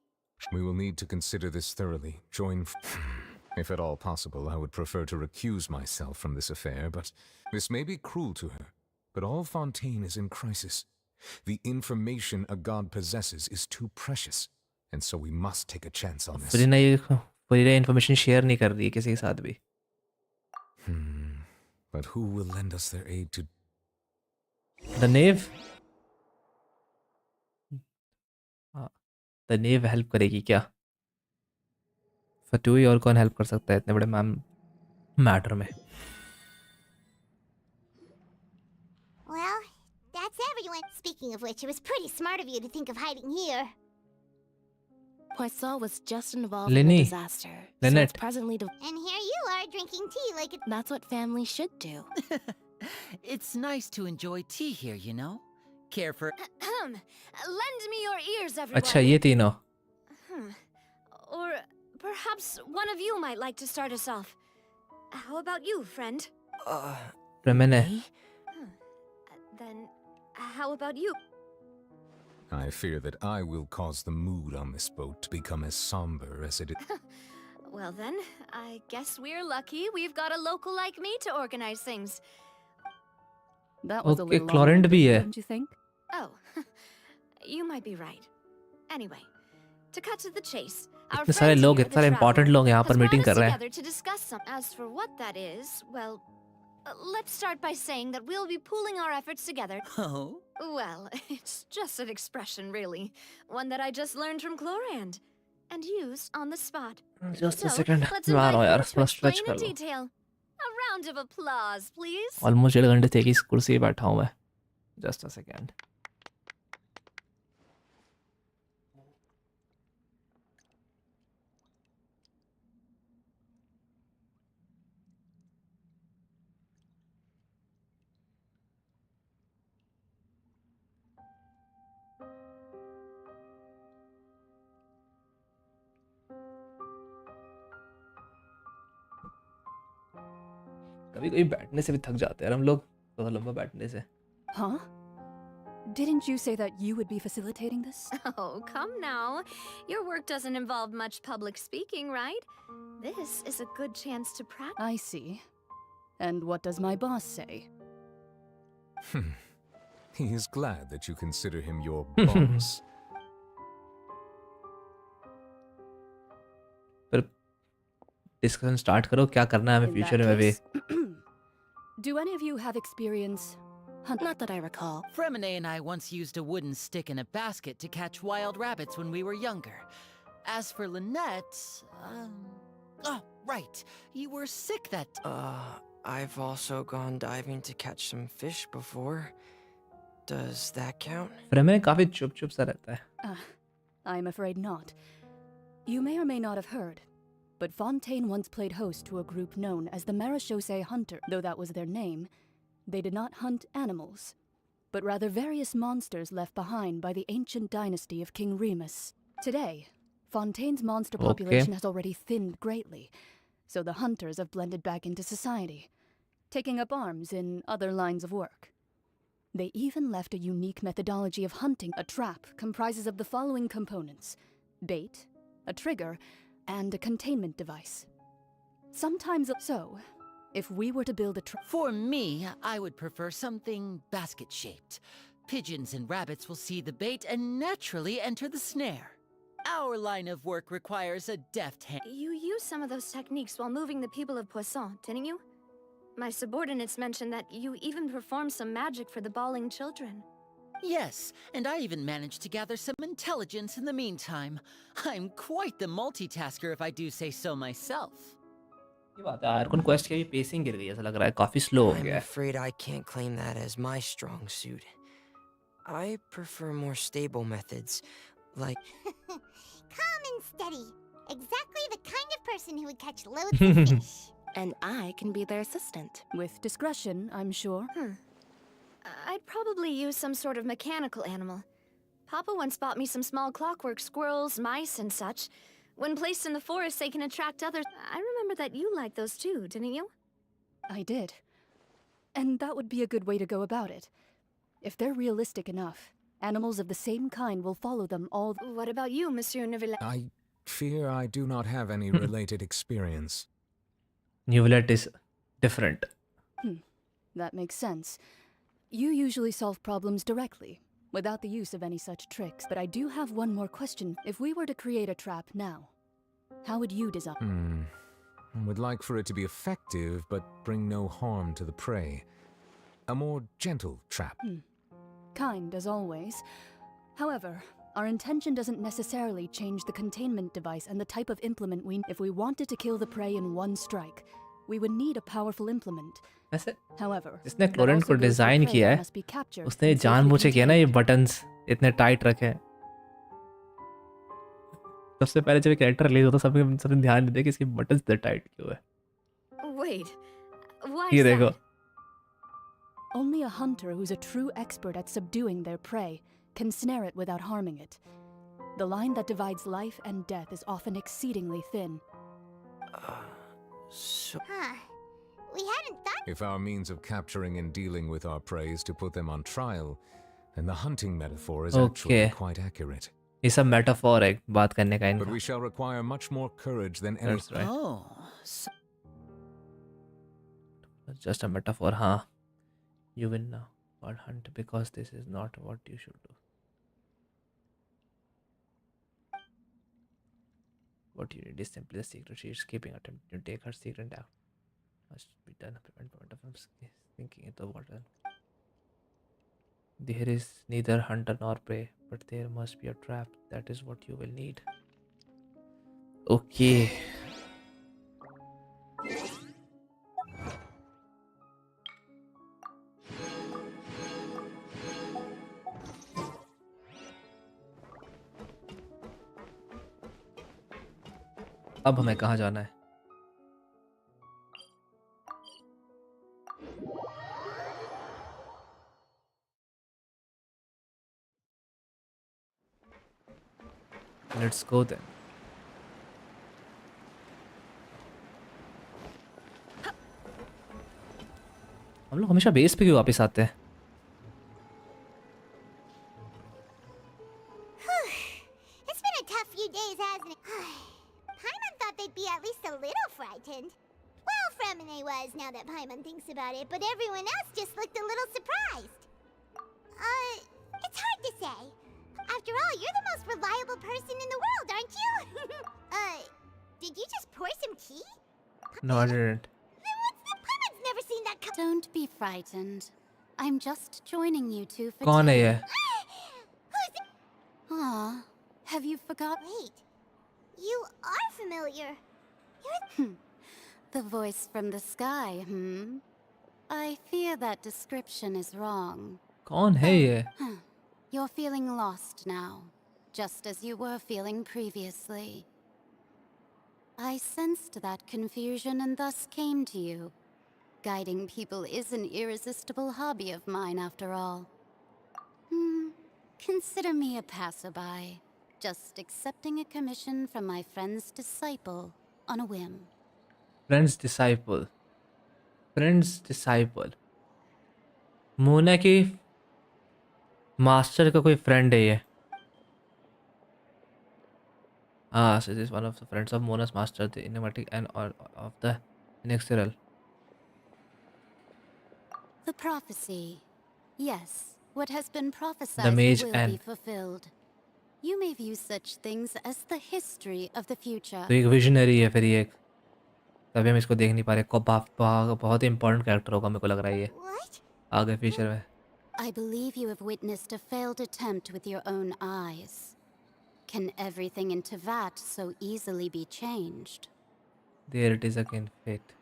We will need to consider this thoroughly. If at all possible, I would prefer to recuse myself from this affair, but this may be cruel to her. But all Fontaine is in crisis. The information a god possesses is too precious. and so we must take a chance on this. पूरी information share नहीं कर रही है किसी के साथ भी. But who will lend us their aid to... The knave? The knave help करेगी क्या? फतूई और कौन हेल्प कर सकता है इतने बड़े मैटर में? Well, that's everyone. Speaking of which, it was pretty smart of you to think of hiding here. Poisson was just involved Lenny. in a disaster. So Lynette. it's presently And here you are drinking tea like it. That's what family should do. It's nice to enjoy tea here, you know? Care for... Lend me your ears, everyone. अच्छा ये तीनों. Or perhaps one of you might like to start us off. How about you, friend? Remene. Then, how about you? I fear that I will cause the mood on this boat to become as somber as it is. Well then, I guess we're lucky we've got a local like me to organize things. That was a Okay, little Chlorine long-winded, भी है. don't you think? Oh, you might be right. Anyway, to cut to the chase. इतने सारे लोग, इतने सारे important लोग यहाँ पर मीटिंग कर रहे हैं. Together to discuss some. As for what that is, well, let's start by saying that we'll be pooling our efforts together. Oh? Well, it's just an expression, really. One that I just learned from Chlorand. And used on the spot. Just a So, second. let's मैं आ रहा हूँ invite यार. her to थोड़ा stretch explain कर in low. detail. A round of applause, please. Almost 1.5 घंटे से एक ही कुर्सी पे बैठा हूँ मैं. Just a second. कभी कभी बैठने से भी थक जाते हैं हम लोग बहुत लंबा बैठने से. Huh? Didn't you say that you would be facilitating this? Oh, come now. Your work doesn't involve much public speaking, right? This is a good chance to practice. I see. And what does my boss say? He is glad that you consider him your boss. फिर discussion start करो क्या करना है हमें In future that में भी. case, do any of you have experience hunting? Not that I recall. Fremine and I once used a wooden stick in a basket to catch wild rabbits when we were younger. As for Lynette, oh, right. You were sick that... I've also gone diving to catch some fish before. Does that count? फ्रेमे काफी चुप सा रहता है. I'm afraid not. You may or may not have heard, but Fontaine once played host to a group known as the Marechaussee Hunter. Though that was their name, they did not hunt animals, but rather various monsters left behind by the ancient dynasty of King Remus. Today, Fontaine's monster population has already thinned greatly, so the hunters have blended back into society, taking up arms in other lines of work. They even left a unique methodology of hunting. A trap comprises of the following components: bait, a trigger, and a containment device. Sometimes so, if we were to build a trap... For me, I would prefer something basket-shaped. Pigeons and rabbits will see the bait and naturally enter the snare. Our line of work requires a deft hand. You used some of those techniques while moving the people of Poisson, didn't you? My subordinates mentioned that you even performed some magic for the bawling children. Yes, and I even managed to gather some intelligence in the meantime. I'm quite the multitasker if I do say so myself. ये बात है यार, quest की pacing गिर गई ऐसा लग रहा है, काफी स्लो हो I'm गया है. afraid I can't claim that as my strong suit. I prefer more stable methods, like... Calm and steady. Exactly the kind of person who would catch loads of fish. And I can be their assistant. With discretion, I'm sure. I'd probably use some sort of mechanical animal. Papa once bought me some small clockwork squirrels, mice, and such. When placed in the forest, they can attract others. I remember that you liked those too, didn't you? I did. And that would be a good way to go about it. If they're realistic enough, animals of the same kind will follow them all. What about you, Monsieur Neuvillette? I fear I do not have any related experience. Neuvillette is different. That makes sense. You usually solve problems directly, without the use of any such tricks. But I do have one more question. If we were to create a trap now, how would you design? I would like for it to be effective, but bring no harm to the prey. A more gentle trap. Kind, as always. However, our intention doesn't necessarily change the containment device and the type of implement we... If we wanted to kill the prey in one strike, we would need a powerful implement. वैसे However, जिसने that क्लोरेंट also को goes for design prey किया that है must be captured उसने and safely जानबूझ के किया ना ये contained. बटन्स इतने टाइट रखे हैं। सबसे पहले जब कैरेक्टर रिलीज होता सबने ध्यान नहीं दिया कि इसके बटन्स इतने टाइट क्यों है। Wait, why ये is देखो that? Only a hunter who's a true expert at subduing their prey can snare it without harming it. The line that divides life and death is often exceedingly thin. Huh. We hadn't thought. If our means of capturing and dealing with our prey is to put them on trial, then the hunting metaphor is actually Okay. quite accurate. ये सब metaphor है बात करने का But इनका। we shall require much more courage than any. That's right. Oh, Just a metaphor, हाँ। You win now. Or hunt because this is not what you should do. What you need is simply the secret she is keeping attempt to take her secret out. Must be done to prevent point of thinking in the water. There is neither hunter nor prey, but there must be a trap. That is what you will need. Okay. अब हमें कहाँ जाना है? Let's go then. हम लोग हमेशा base पे क्यों वापस आते हैं? It's been a tough few days, hasn't it? Paimon thought they'd be at least a little frightened. Well, Fremine was, now that Paimon thinks about it, but everyone else just looked a little surprised. It's hard to say. After all, you're the most reliable person in the world, aren't you? Did you just pour some tea? No, I didn't. Then what's the... Paimon's never seen that come... Don't be frightened. I'm just joining you two for कौन है tea. ये? Who's it? Aw, have you forgotten? Wait. You are familiar. The voice from the sky, I fear that description is wrong. कौन है ये? You're feeling lost now, just as you were feeling previously. I sensed that confusion and thus came to you. Guiding people is an irresistible hobby of mine, after all. Consider me a passerby, just accepting a commission from my friend's disciple on a whim. Friend's disciple. Friend's disciple. Mona की master का कोई friend है ये. Ah, so this is one of the friends of Mona's master, the enigmatic and of the inexorable. The prophecy. Yes, what has been The prophesied mage will and be fulfilled. You may view such things as the history of the future. तो एक visionary है फिर ये एक. तभी हम इसको देख नहीं पा रहे. बहुत इंपॉर्टेंट कैरेक्टर होगा मेरे को लग रहा है ये. आगे फ्यूचर में. I believe you have witnessed a failed attempt with your own eyes. Can everything in Tevat so easily be changed? There it is again, fate.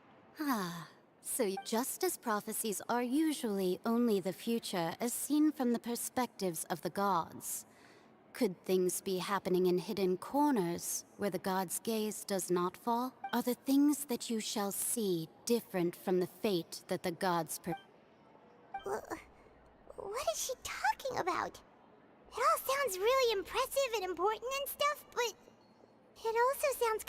So just as prophecies are usually only the future as seen from the perspectives of the gods, could things be happening in hidden corners where the gods' gaze does not fall? Are the things that you shall see different from the fate that the gods What is she talking about? It all sounds really impressive and important and stuff, but it also sounds...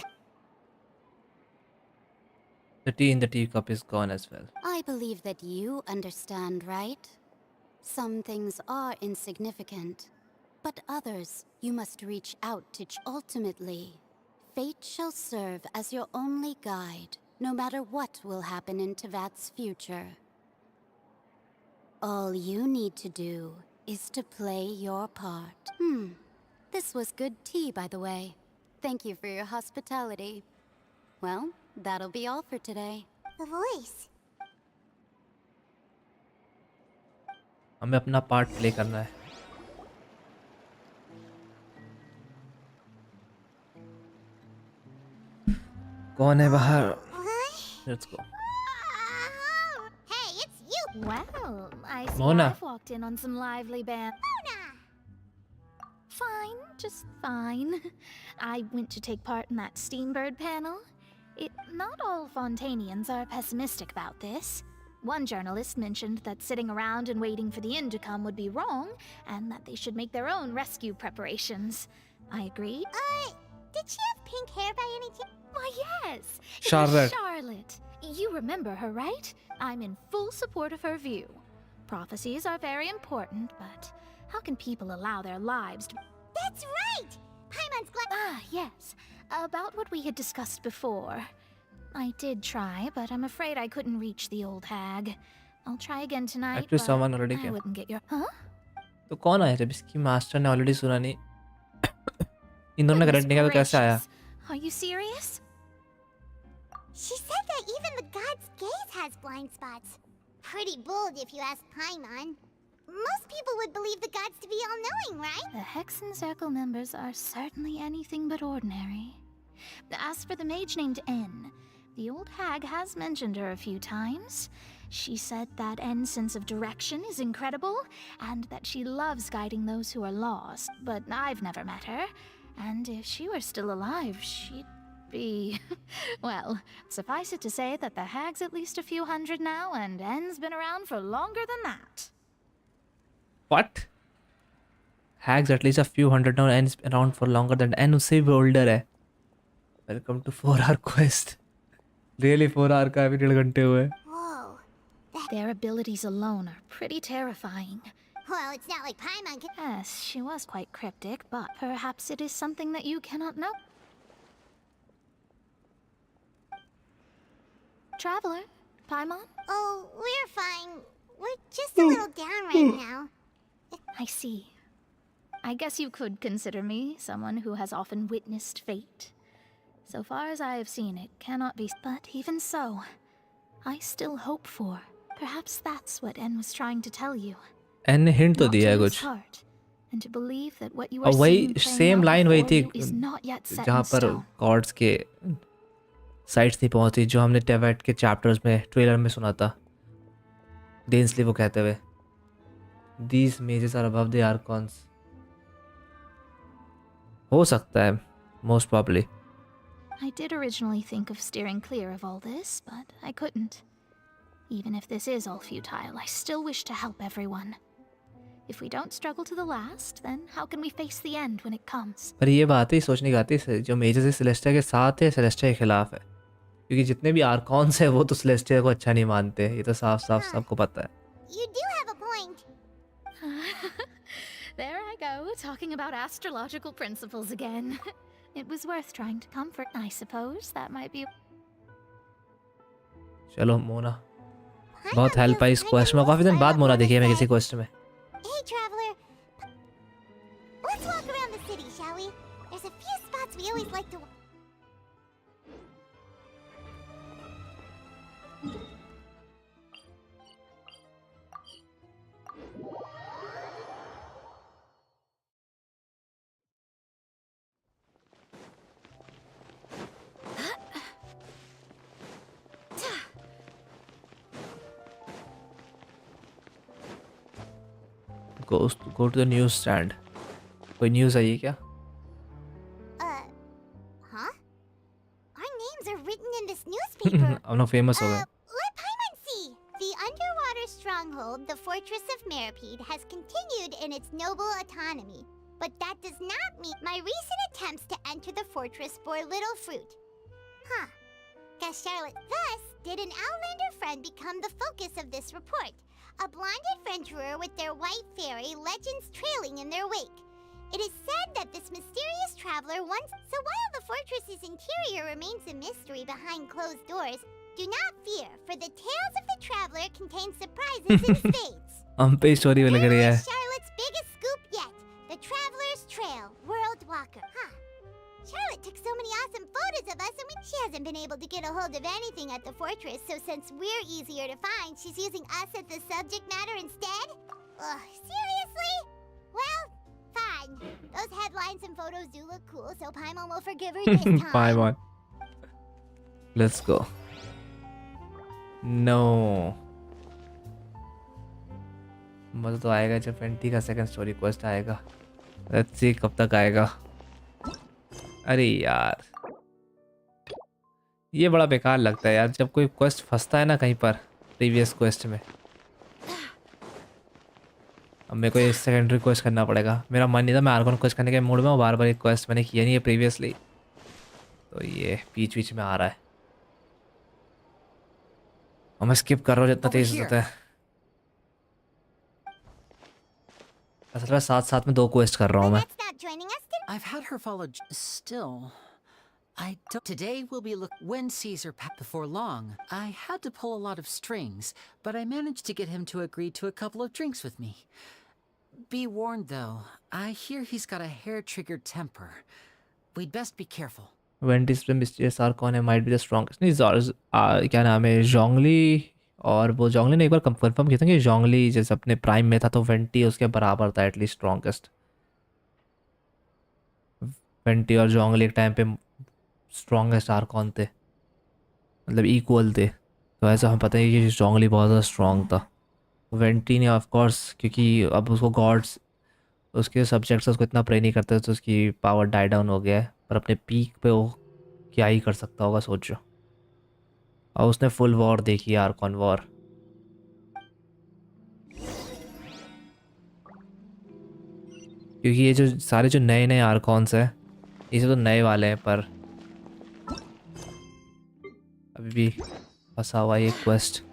The tea in the teacup is gone as well. I believe that you understand, right? Some things are insignificant, but others you must reach out to. Ultimately, fate shall serve as your only guide, no matter what will happen in Tevat's future. All you need to do is to play your part. This was good tea, by the way. Thank you for your hospitality. Well, that'll be all for today. The voice. हमें अपना part play करना है. कौन है बाहर? Let's go. Hey, it's you! Well, I see Mona. I've walked in on some lively band. Fine, just fine. I went to take part in that Steambird panel. Not all Fontanians are pessimistic about this. One journalist mentioned that sitting around and waiting for the end to come would be wrong, and that they should make their own rescue preparations. I agreed. Did she have pink hair by any chance? Why, yes. It was Charlotte. Charlotte. You remember her, right? I'm in full support of her view. Prophecies are very important, but how can people allow their lives to... That's right! Paimon's glad... yes. About what we had discussed before. I did try, but I'm afraid I couldn't reach the old hag. I'll try again tonight, Actually, but someone already I came. wouldn't get your... Huh? तो कौन आया जब इसकी master ने already सुना नहीं? इन दोनों ने करेक्ट नहीं किया तो कैसे आया? Are you serious? She said that even the god's gaze has blind spots. Pretty bold if you ask Paimon. Most people would believe the gods to be all-knowing, right? The Hexen Circle members are certainly anything but ordinary. As for the mage named N, the old hag has mentioned her a few times. She said that N's sense of direction is incredible, and that she loves guiding those who are lost. But I've never met her, and if she were still alive, she'd be... Well, suffice it to say that the hag's at least a few hundred now, and N's been around for longer than that. What? Hags at least a few hundred now and around for longer than N उससे भी older है. Welcome to 4-hour quest. Really 4 hour का अभी 1.5 घंटे हुए. Whoa. Their abilities alone are pretty terrifying. Well, it's not like Paimon could... Yes, she was quite cryptic, but perhaps it is something that you cannot know. Traveler, Paimon? Oh, we're fine. We're just a little down right now. I see. I guess you could consider me someone who has often witnessed fate. So far as I have seen, it cannot be. But even so, I still hope for. Perhaps that's what N was trying to tell you. N ने hint तो Not दिया है to lose कुछ. heart, and to believe that what you और are वही seeing playing same out line वही before थी you is not yet set जहाँ in पर stone. गॉड्स के साइट्स नहीं पहुंची जो हमने टेवेट के चैप्टर्स में ट्रेलर में सुना था. डेंसली वो कहते हुए These mages are above the archons. हो सकता है, most probably. I did originally think of steering clear of all this, but I couldn't. Even if this is all futile, I still wish to help everyone. If we don't struggle to the last, then how can we face the end when it comes? पर ये बात ही सोचने की आती है जो mazes है Celestia के साथ है सेलेस्टिया के खिलाफ है क्योंकि जितने भी आर्कॉन्स हैं वो तो सेलेस्टिया को अच्छा नहीं मानते. ये तो साफ साफ सबको पता है. You do have a point. There I go, talking about astrological principles again. It was worth trying to comfort, I suppose. That might be... चलो मोना बहुत हेल्प आई इस क्वेस्ट में. काफी दिन बाद मोना देखी है मैं किसी क्वेस्ट में. Hey, traveler. Let's walk around the city, shall we? There's a few spots we always like to... Go to the news stand. कोई न्यूज़ आई है क्या? Huh? Our names are written in this newspaper. हम लोग famous हो गए. Let Paimon see. The underwater stronghold, the Fortress of Meripede, has continued in its noble autonomy. But that does not mean my recent attempts to enter the fortress bore little fruit. Huh. Guess Charlotte thus did an Outlander friend become the focus of this report. A blonde adventurer with their white fairy legends trailing in their wake. It is said that this mysterious traveler once... So while the fortress's interior remains a mystery behind closed doors, do not fear, for the tales of the traveler contain surprises in spades. हम पे story में लग रही है. Charlotte's The Traveler's Trail, World Walker. Huh. Charlotte took so many awesome photos of us, and she hasn't been able to get a hold of anything at the fortress, so since we're easier to find, she's using us as the subject matter instead? Ugh, seriously? Well, fine. Those headlines and photos do look cool, so Paimon will forgive her this time. Paimon. Let's go. No. मजा तो आएगा जब 20 का second story quest आएगा. Let's see कब तक आएगा. अरे यार ये बड़ा बेकार लगता है यार जब कोई क्वेस्ट फंसता है ना कहीं पर प्रीवियस क्वेस्ट में. अब मेरे को ये सेकेंडरी क्वेस्ट करना पड़ेगा. मेरा मन नहीं था मैं आर्कॉन क्वेस्ट करने के मूड में हूँ. बार बार एक क्वेस्ट मैंने किया नहीं है प्रीवियसली, तो ये बीच बीच में आ रहा है और मैं स्किप कर रहा हूँ जितना तेज होता है. असल में साथ साथ में 2 क्वेस्ट कर रहा हूँ मैं. I've had her follow. Still, I don't. Today will be when Caesar before long. I had to pull a lot of strings, but I managed to get him to agree to a couple of drinks with me. Be warned, though. I hear he's got a hair-triggered temper. We'd best be careful. When this mysterious Archon might be the strongest. नहीं क्या नाम है जोंगली. और वो जोंगली ने एक बार confirm किया था कि जोंगली जैसे अपने प्राइम में था तो वेंटी उसके बराबर था एटलीस्ट स्ट्रॉन्गेस्ट. वेंटी और जोंगली एक टाइम पे स्ट्रॉन्गेस्ट आर्कॉन थे, मतलब इक्वल थे. तो ऐसा हमें पता है कि जोंगली बहुत ज़्यादा स्ट्रॉन्ग था. वेंटी ने ऑफ कोर्स क्योंकि अब उसको गॉड्स उसके सब्जेक्ट्स उसको इतना प्रे नहीं करते तो उसकी पावर डाई डाउन हो गया है. पर अपने पीक पे वो क्या ही कर सकता होगा सोचो. और उसने फुल वॉर देखी आर्कॉन वॉर. क्योंकि ये जो सारे जो नए नए आर्कॉन्स हैं ये सब तो नए वाले हैं पर अभी भी फंसा हुआ ये क्वेस्ट.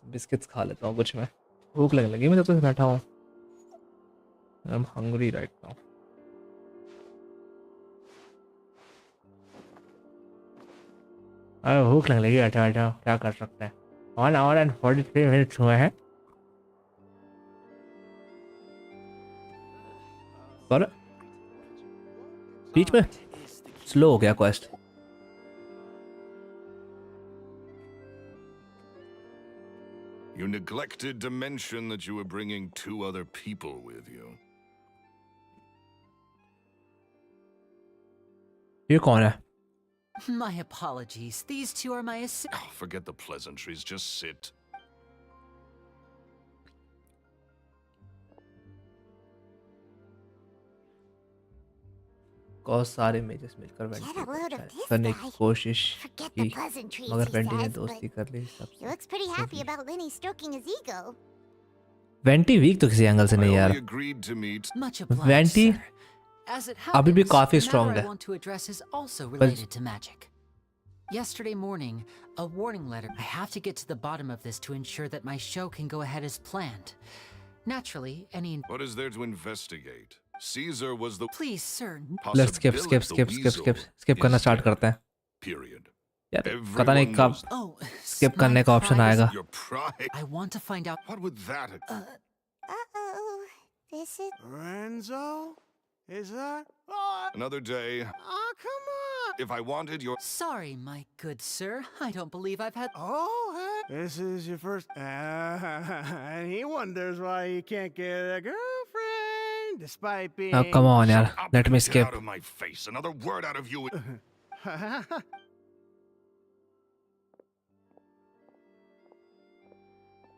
बिस्किट्स खा लेता हूँ कुछ. मैं भूख लगने लगी. मैं जब तक बैठा हूँ I am hungry right now. अरे भूख लगने लगी बैठा बैठा. क्या कर सकते हैं. 1 hour and 43 minutes हुए हैं पर बीच में स्लो हो गया quest. You neglected to mention that you were bringing 2 other people with you. ये कौन है? My apologies. These 2 are my Oh, forget the pleasantries. Just sit. बहुत सारे इमेजेस मिलकर वेंटी को करने की कोशिश की मगर वेंटी ने दोस्ती कर ली सबसे. He looks pretty happy about Lenny stroking his ego. Venti weak तो किसी एंगल से नहीं यार. वेंटी अभी भी काफी स्ट्रांग है. Yesterday morning, a warning letter. I have to get to the bottom of this to ensure that my show can go ahead as planned. Naturally, any... What is there to investigate? Caesar was the... Please, sir. Let's skip करना start करते हैं. Period. यार पता नहीं कब skip करने का option आएगा. Your pride. I want to find out... What would that... Uh-oh. This is... Renzo? Is that... Another day. Oh, come on! If I wanted your... Sorry, my good sir. I don't believe I've had... Oh, hey. This is your first... and he wonders why he can't get a girlfriend, despite being... Oh, come on, yaar. Let me skip. Out of my face. Another word out of you.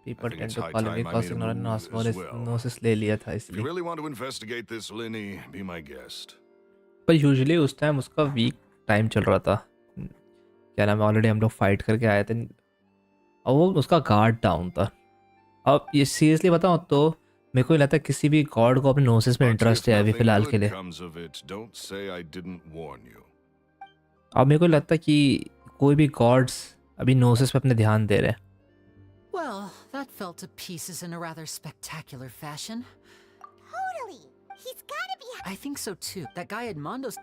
People tend to call me because ignorance ले लिया था इसलिए. If you really want to investigate this, Lenny, be my guest. पर usually उस time उसका week time चल रहा था. क्या नाम है ऑलरेडी हम लोग फाइट करके आए थे और वो उसका गार्ड डाउन था. अब ये सीरियसली बताऊँ तो मेरे को लगता है किसी भी गॉड को अपने नोसिस में इंटरेस्ट है अभी फिलहाल के लिए. अब मेरे को लगता है कि कोई भी गॉड्स अभी नोसिस पे अपने ध्यान दे रहे हैं. Well, that fell to pieces in a rather spectacular fashion. Totally. He's gotta be... I think so too. That guy Edmondo's...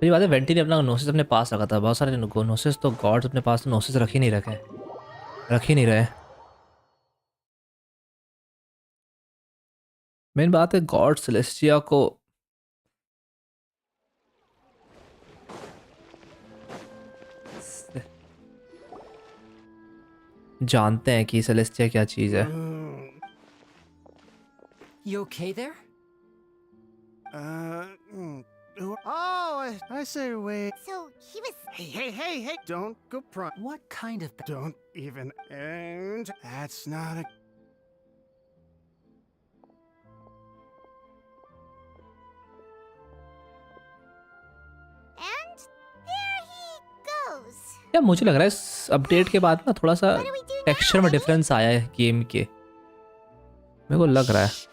मेरी बात है, वेंटी ने अपना नोसिस अपने पास रखा था। बहुत सारे नोसिस तो गॉड्स अपने पास तो नोसिस रख ही नहीं रहे। मेन बात है गॉड सेलेस्टिया को जानते हैं कि सेलेस्टिया क्या चीज़ है। You okay there? Oh, I say wait. So he was. Hey! Don't go prying. What kind of... Don't even. And that's not a. And there he goes. क्या मुझे लग रहा है इस अपडेट के बाद ना थोड़ा सा टेक्सचर में डिफरेंस आया है गेम के, मेरे को लग रहा है।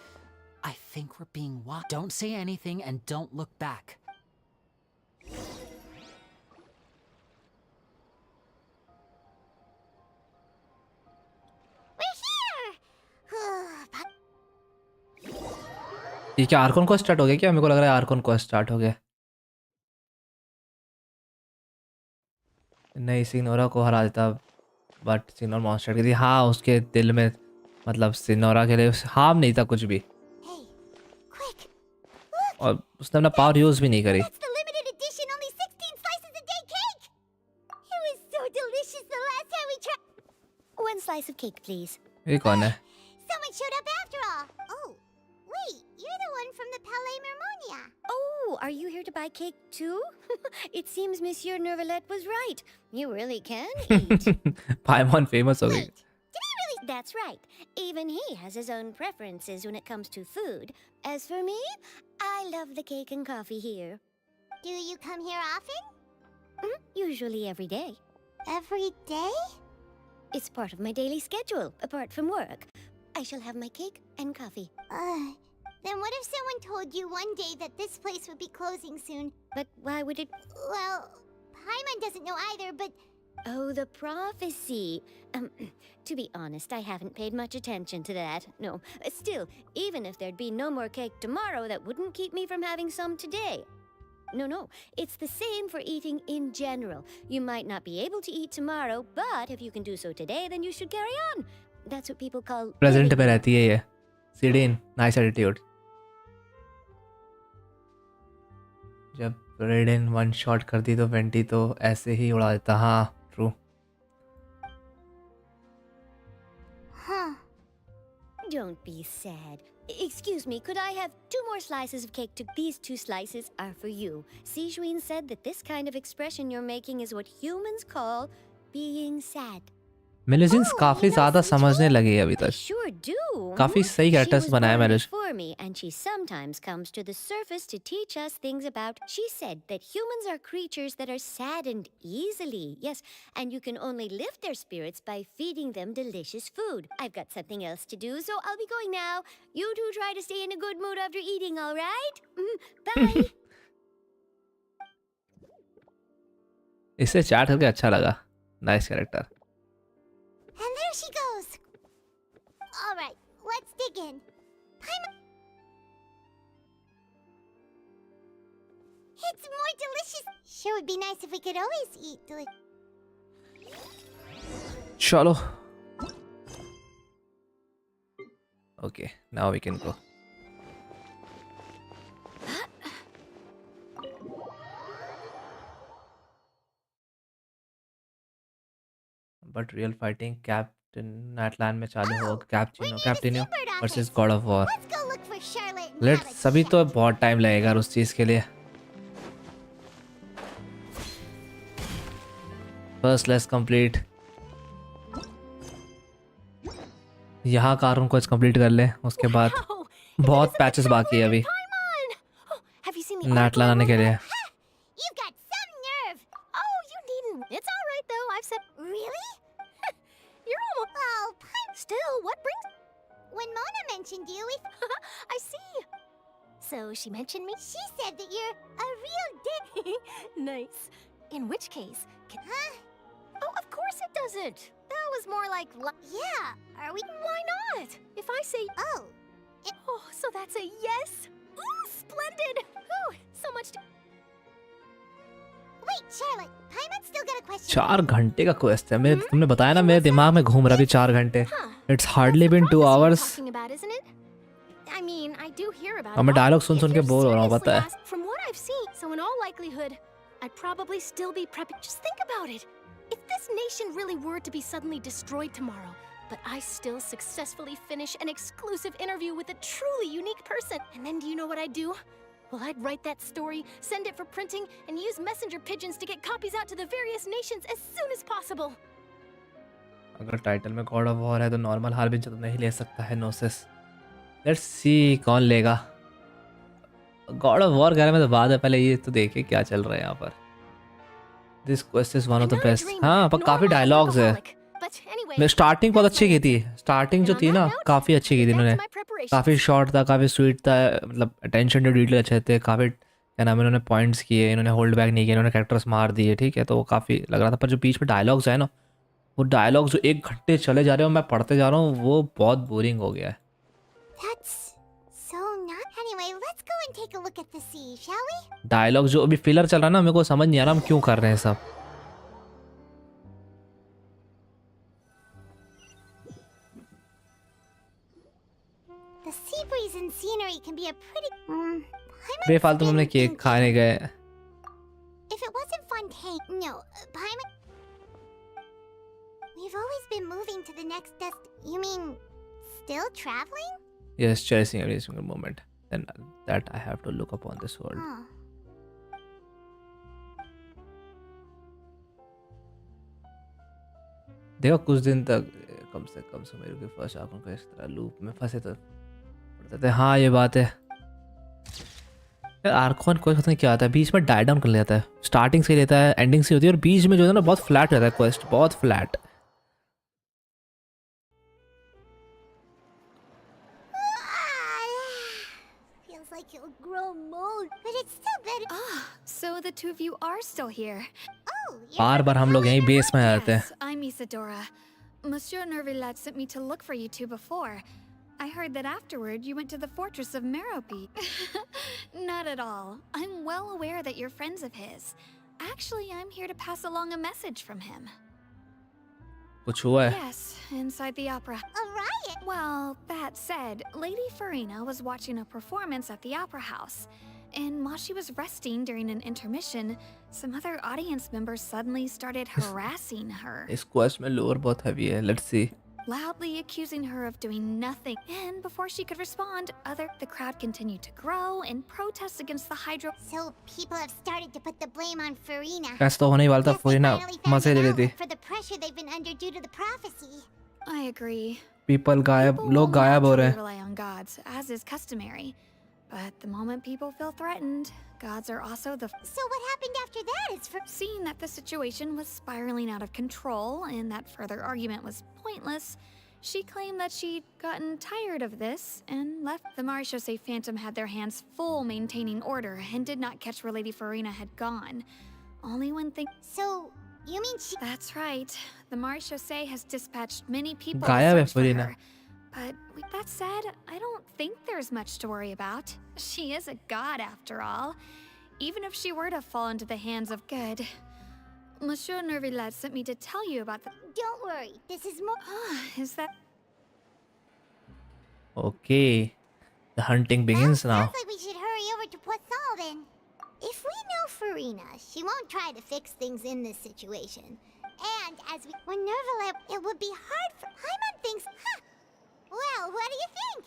I think we're being watched. Don't say anything and don't look back. We're here. ये क्या आर्कॉन को स्टार्ट हो गया क्या? मेरे को लग रहा है आर्कॉन को स्टार्ट हो गया। नहीं, सिनोरा को हरा देता, बट सिनोरा मॉन्स्टर की थी। हाँ, उसके दिल में मतलब सिनोरा के लिए हार्म नहीं था कुछ भी, और उसने अपना पावर यूज भी नहीं करी। That's the limited edition, only 16 slices a day cake. It was so delicious the last time we tried. 1 slice of cake, please. ये कौन है? Someone showed up after all. Oh, wait, you're the one from the Palais Mermonia. Oh, are you here to buy cake too? It seems Monsieur Nervalette was right. You really can eat. Paimon famous हो गई। Did he really? That's right. Even he has his own preferences when it comes to food. As for me, I love the cake and coffee here. Do you come here often? Usually every day. Every day? It's part of my daily schedule, apart from work. I shall have my cake and coffee. Then what if someone told you one day that this place would be closing soon? But why would it? Well, Paimon doesn't know either, but... Oh, the prophecy. To be honest, I haven't paid much attention to that. No. Still, even if there'd be no more cake tomorrow, that wouldn't keep me from having some today. No. It's the same for eating in general. You might not be able to eat tomorrow, but if you can do so today, then you should carry on. That's what people call... present में रहती है ये। सीडीन, nice attitude. जब रेडिन one shot करती तो vanity तो ऐसे ही उड़ा देता। हाँ, true. Huh. Don't be sad. Excuse me, could I have 2 more slices of cake? These 2 slices are for you. Sijuin said that this kind of expression you're making is what humans call being sad. मेलिसेंस काफी ज्यादा समझने लगी है अभी तक। Sure do. काफी सही characters बनाया मैंने। For me, and she sometimes comes to the surface to teach us things about. She said that humans are creatures that are saddened easily. Yes, and you can only lift their spirits by feeding them delicious food. I've got something else to do, so I'll be going now. You two try to stay in a good mood after eating, all right? Bye. इससे chat करके अच्छा लगा। Nice character. And there she goes. All right, let's dig in. It's more delicious. Sure would be nice if we could always eat चलो। Okay, now we can go. But real fighting captain नाइटलैंड में चालू हो। Capitano versus god of war. Let's सभी तो बहुत time लगेगा उस चीज के लिए। First let's complete. यहाँ कारों को कंप्लीट कर ले, उसके बाद बहुत पैचेस बाकी है अभी नाइटलैंड आने के लिए। You've got some nerve. Oh, you needn't. It's all right though. I've said. Really? You're almost. Oh, still, what brings? When Mona mentioned you, I see. So she mentioned me. She said that you're a real dick. Nice. In which case, huh? Oh, of course it doesn't. That was more like. Yeah. Are we? Why not? If I say. Oh. Oh, so that's a yes. Ooh, splendid. Ooh, so much. Charlotte, Paimon's still got a question. 4 घंटे का quest है। मैं तुमने बताया ना, मेरे दिमाग में घूम रहा भी 4 घंटे। It's hardly been 2 hours. Talking about, isn't it? I mean, I do hear about और मैं it. डायलॉग सुन सुन के बोर हो रहा हूँ, पता है। From what I've seen, so in all likelihood, I'd probably still be prepping. Just think about it. If this nation really were to be suddenly destroyed tomorrow, but I still successfully finish an exclusive interview with a truly unique person, and then do you know what I'd do? Well, I'd write that story, send it for printing, and use messenger pigeons to get copies out to the various nations as soon as possible. अगर title में God of war है तो normal Harbin तो नहीं ले सकता है नोसिस। Let's see कौन लेगा। गॉड ऑफ वॉर कह रहे हैं तो बाद है, पहले ये तो देखिए क्या चल रहा है यहाँ पर। This quest is one of the best. हाँ, पर काफ़ी डायलॉग्स है। मैं स्टार्टिंग बहुत अच्छी की थी। स्टार्टिंग जो थी ना काफ़ी अच्छी की थी इन्होंने। काफ़ी शॉर्ट था, काफ़ी स्वीट था, मतलब अटेंशन टू डिटेल अच्छे थे। काफ़ी क्या नाम है, इन्होंने पॉइंट्स किए, इन्होंने होल्ड बैक नहीं किया, इन्होंने कैरेक्टर्स मार दिए, ठीक है, तो वो काफ़ी लग रहा था। पर जो बीच में डायलॉग्स है ना, वो डायलॉग्स जो 1 घंटे चले जा रहे हो, मैं पढ़ते जा रहा हूँ, वो बहुत बोरिंग हो गया है। That's so not. Anyway, let's go and take a look at the sea, shall we? Dialogue जो अभी फिलर चल रहा है ना, मेरे को समझ नहीं आ रहा हम क्यों कर रहे हैं सब। The sea breeze and scenery can be a pretty. बेफालतू में हमने केक खाने गए। If it wasn't Fontaine, no, Paimon. We've always been moving to the next You mean still traveling? Yes, cherishing every single moment. Then that I have to look upon this world. देखो कुछ दिन तक कम से कम समय के first आंखों को इस तरह लूप में फंसे तो पड़ते थे। हाँ, ये बात है यार। आर्कॉन क्वेस्ट पता नहीं क्या आता है, बीच में डाई डाउन कर लेता है। स्टार्टिंग से लेता है, एंडिंग से होती है, और बीच में जो है ना बहुत फ्लैट रहता है क्वेस्ट, बहुत flat. Feels like you'll grow mold, but it's still better. So the two of you are still here. बार बार हम लोग यहीं बेस में आते हैं। Yes, I'm Isadora. Monsieur Nervillet sent me to look for you two before. I heard that afterward you went to the fortress of Merope. Not at all. I'm well aware that you're friends of his. Actually, I'm here to pass along a message from him. कुछ हुआ है? Yes, inside the opera. A riot? Well, that said, Lady Farina was watching a performance at the opera house. And while she was resting during an intermission, some other audience members suddenly started harassing her. इस quest में lower बहुत heavy है। Let's see. Loudly accusing her of doing nothing. And before she could respond, the crowd continued to grow and protest against the Hydro. So people have started to put the blame on Farina. कैसे तो होने ही वाला था। फरीना मजे ले लेती। For the pressure they've been under due to the prophecy. I agree. People गायब, लोग गायब हो रहे हैं। Rely on gods, as is customary. But the moment people feel threatened, gods are also the... So what happened after that is for... Seeing that the situation was spiraling out of control and that further argument was pointless, she claimed that she'd gotten tired of this and left. The Marechaussee Phantom had their hands full maintaining order and did not catch where Lady Farina had gone. Only when So, you mean she... That's right. The Marechaussee has dispatched many people गायब to है search for Farina. her. But with that said, I don't think there's much to worry about. She is a god after all. Even if she were to fall into the hands of good. Monsieur Nervillet sent me to tell you about the... Don't worry, this is more... Is that... Okay. The hunting begins now. Sounds like we should hurry over to Poisson then. If we know Farina, she won't try to fix things in this situation. And as we... When Nervillet... It would be hard for... Paimon thinks... Huh. Well, what do you think?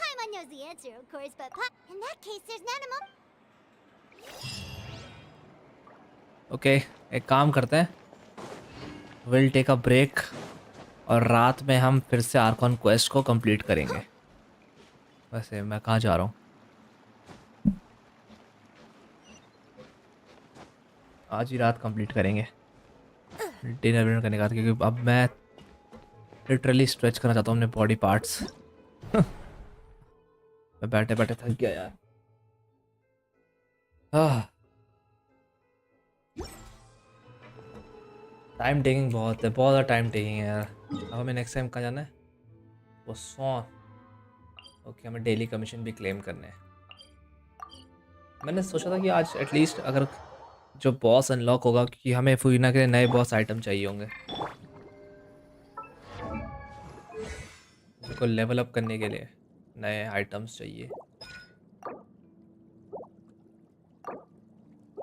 Paimon knows the answer, of course, but in that case, there's none of them. Okay, एक काम करते हैं। We'll take a break और रात में हम फिर से आर्कॉन क्वेस्ट को कंप्लीट करेंगे। वैसे मैं कहाँ जा रहा हूँ? आज ही रात कंप्लीट करेंगे डिनर करने का, क्योंकि अब मैं लिटरली स्ट्रेच करना चाहता हूँ अपने बॉडी पार्ट्स। मैं बैठे बैठे थक गया यार। टाइम टेकिंग बहुत है, बहुत ज़्यादा टाइम टेकिंग है यार। अब हमें नेक्स्ट टाइम कहाँ जाना है? वो ओके, हमें डेली कमीशन भी क्लेम करने हैं। मैंने सोचा था कि आज एटलीस्ट अगर जो बॉस अनलॉक होगा, क्योंकि हमें फुइना के लिए नए बॉस आइटम चाहिए होंगे को लेवल अप करने के लिए नए आइटम्स चाहिए,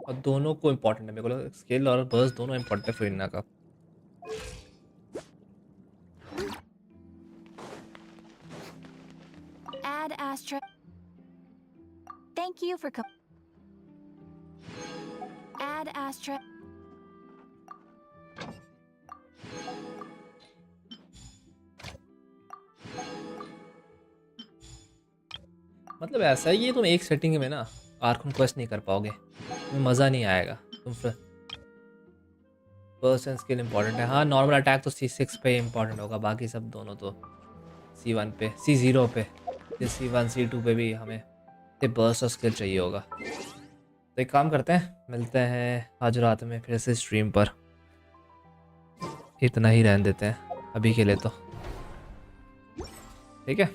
और दोनों को इम्पोर्टेंट है मेरे को लगा, स्किल और बर्स्ट दोनों इम्पोर्टेंट है फुइना का। Ad Astra. Thank you for Ad Astra. मतलब ऐसा है कि तुम एक सेटिंग में ना आर्कन क्वेस्ट नहीं कर पाओगे, तुम्हें मज़ा नहीं आएगा। तुम पर्सन स्किल इम्पोर्टेंट है, हाँ नॉर्मल अटैक तो C6 पे इम्पोर्टेंट होगा, बाकी सब दोनों तो C1 पे, C0 पे, C1 C2 पे भी हमें बर्स्ट और स्किल चाहिए होगा। तो एक काम करते हैं, मिलते हैं आज रात में फिर से स्ट्रीम पर, इतना ही रहने देते हैं अभी के लिए तो, ठीक है।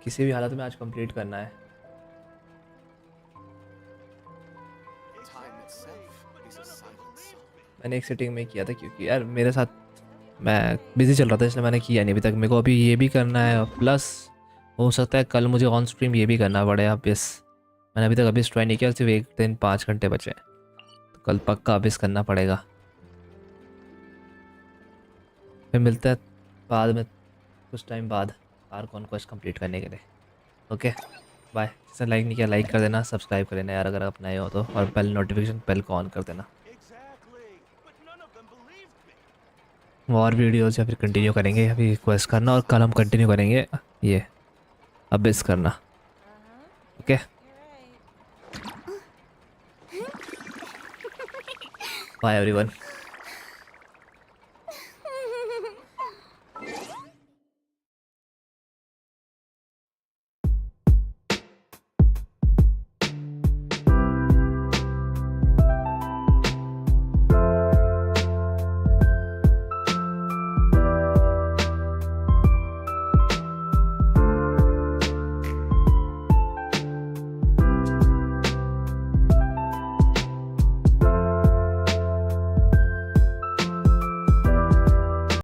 किसी भी हालत में आज कंप्लीट करना है। मैंने एक सेटिंग में किया था क्योंकि यार मेरे साथ मैं बिज़ी चल रहा था, इसलिए मैंने किया नहीं अभी तक। मेरे को अभी ये भी करना है, प्लस हो सकता है कल मुझे ऑन स्ट्रीम ये भी करना पड़े। अबिस मैंने अभी तक अबिस ट्राई नहीं किया, सिर्फ एक दिन 5 घंटे बचे हैं, तो कल पक्का अबिस करना पड़ेगा। फिर मिलता है बाद में कुछ टाइम बाद आर्कन क्वेस्ट कंप्लीट करने के लिए। Okay bye. जिसने लाइक नहीं किया लाइक कर देना, सब्सक्राइब कर देना यार अगर आप नए हो तो, और बेल नोटिफिकेशन बेल को ऑन कर देना। और वीडियोस या फिर कंटिन्यू करेंगे, अभी क्वेस्ट करना और कल हम कंटिन्यू करेंगे ये अबिस करना। Okay bye everyone.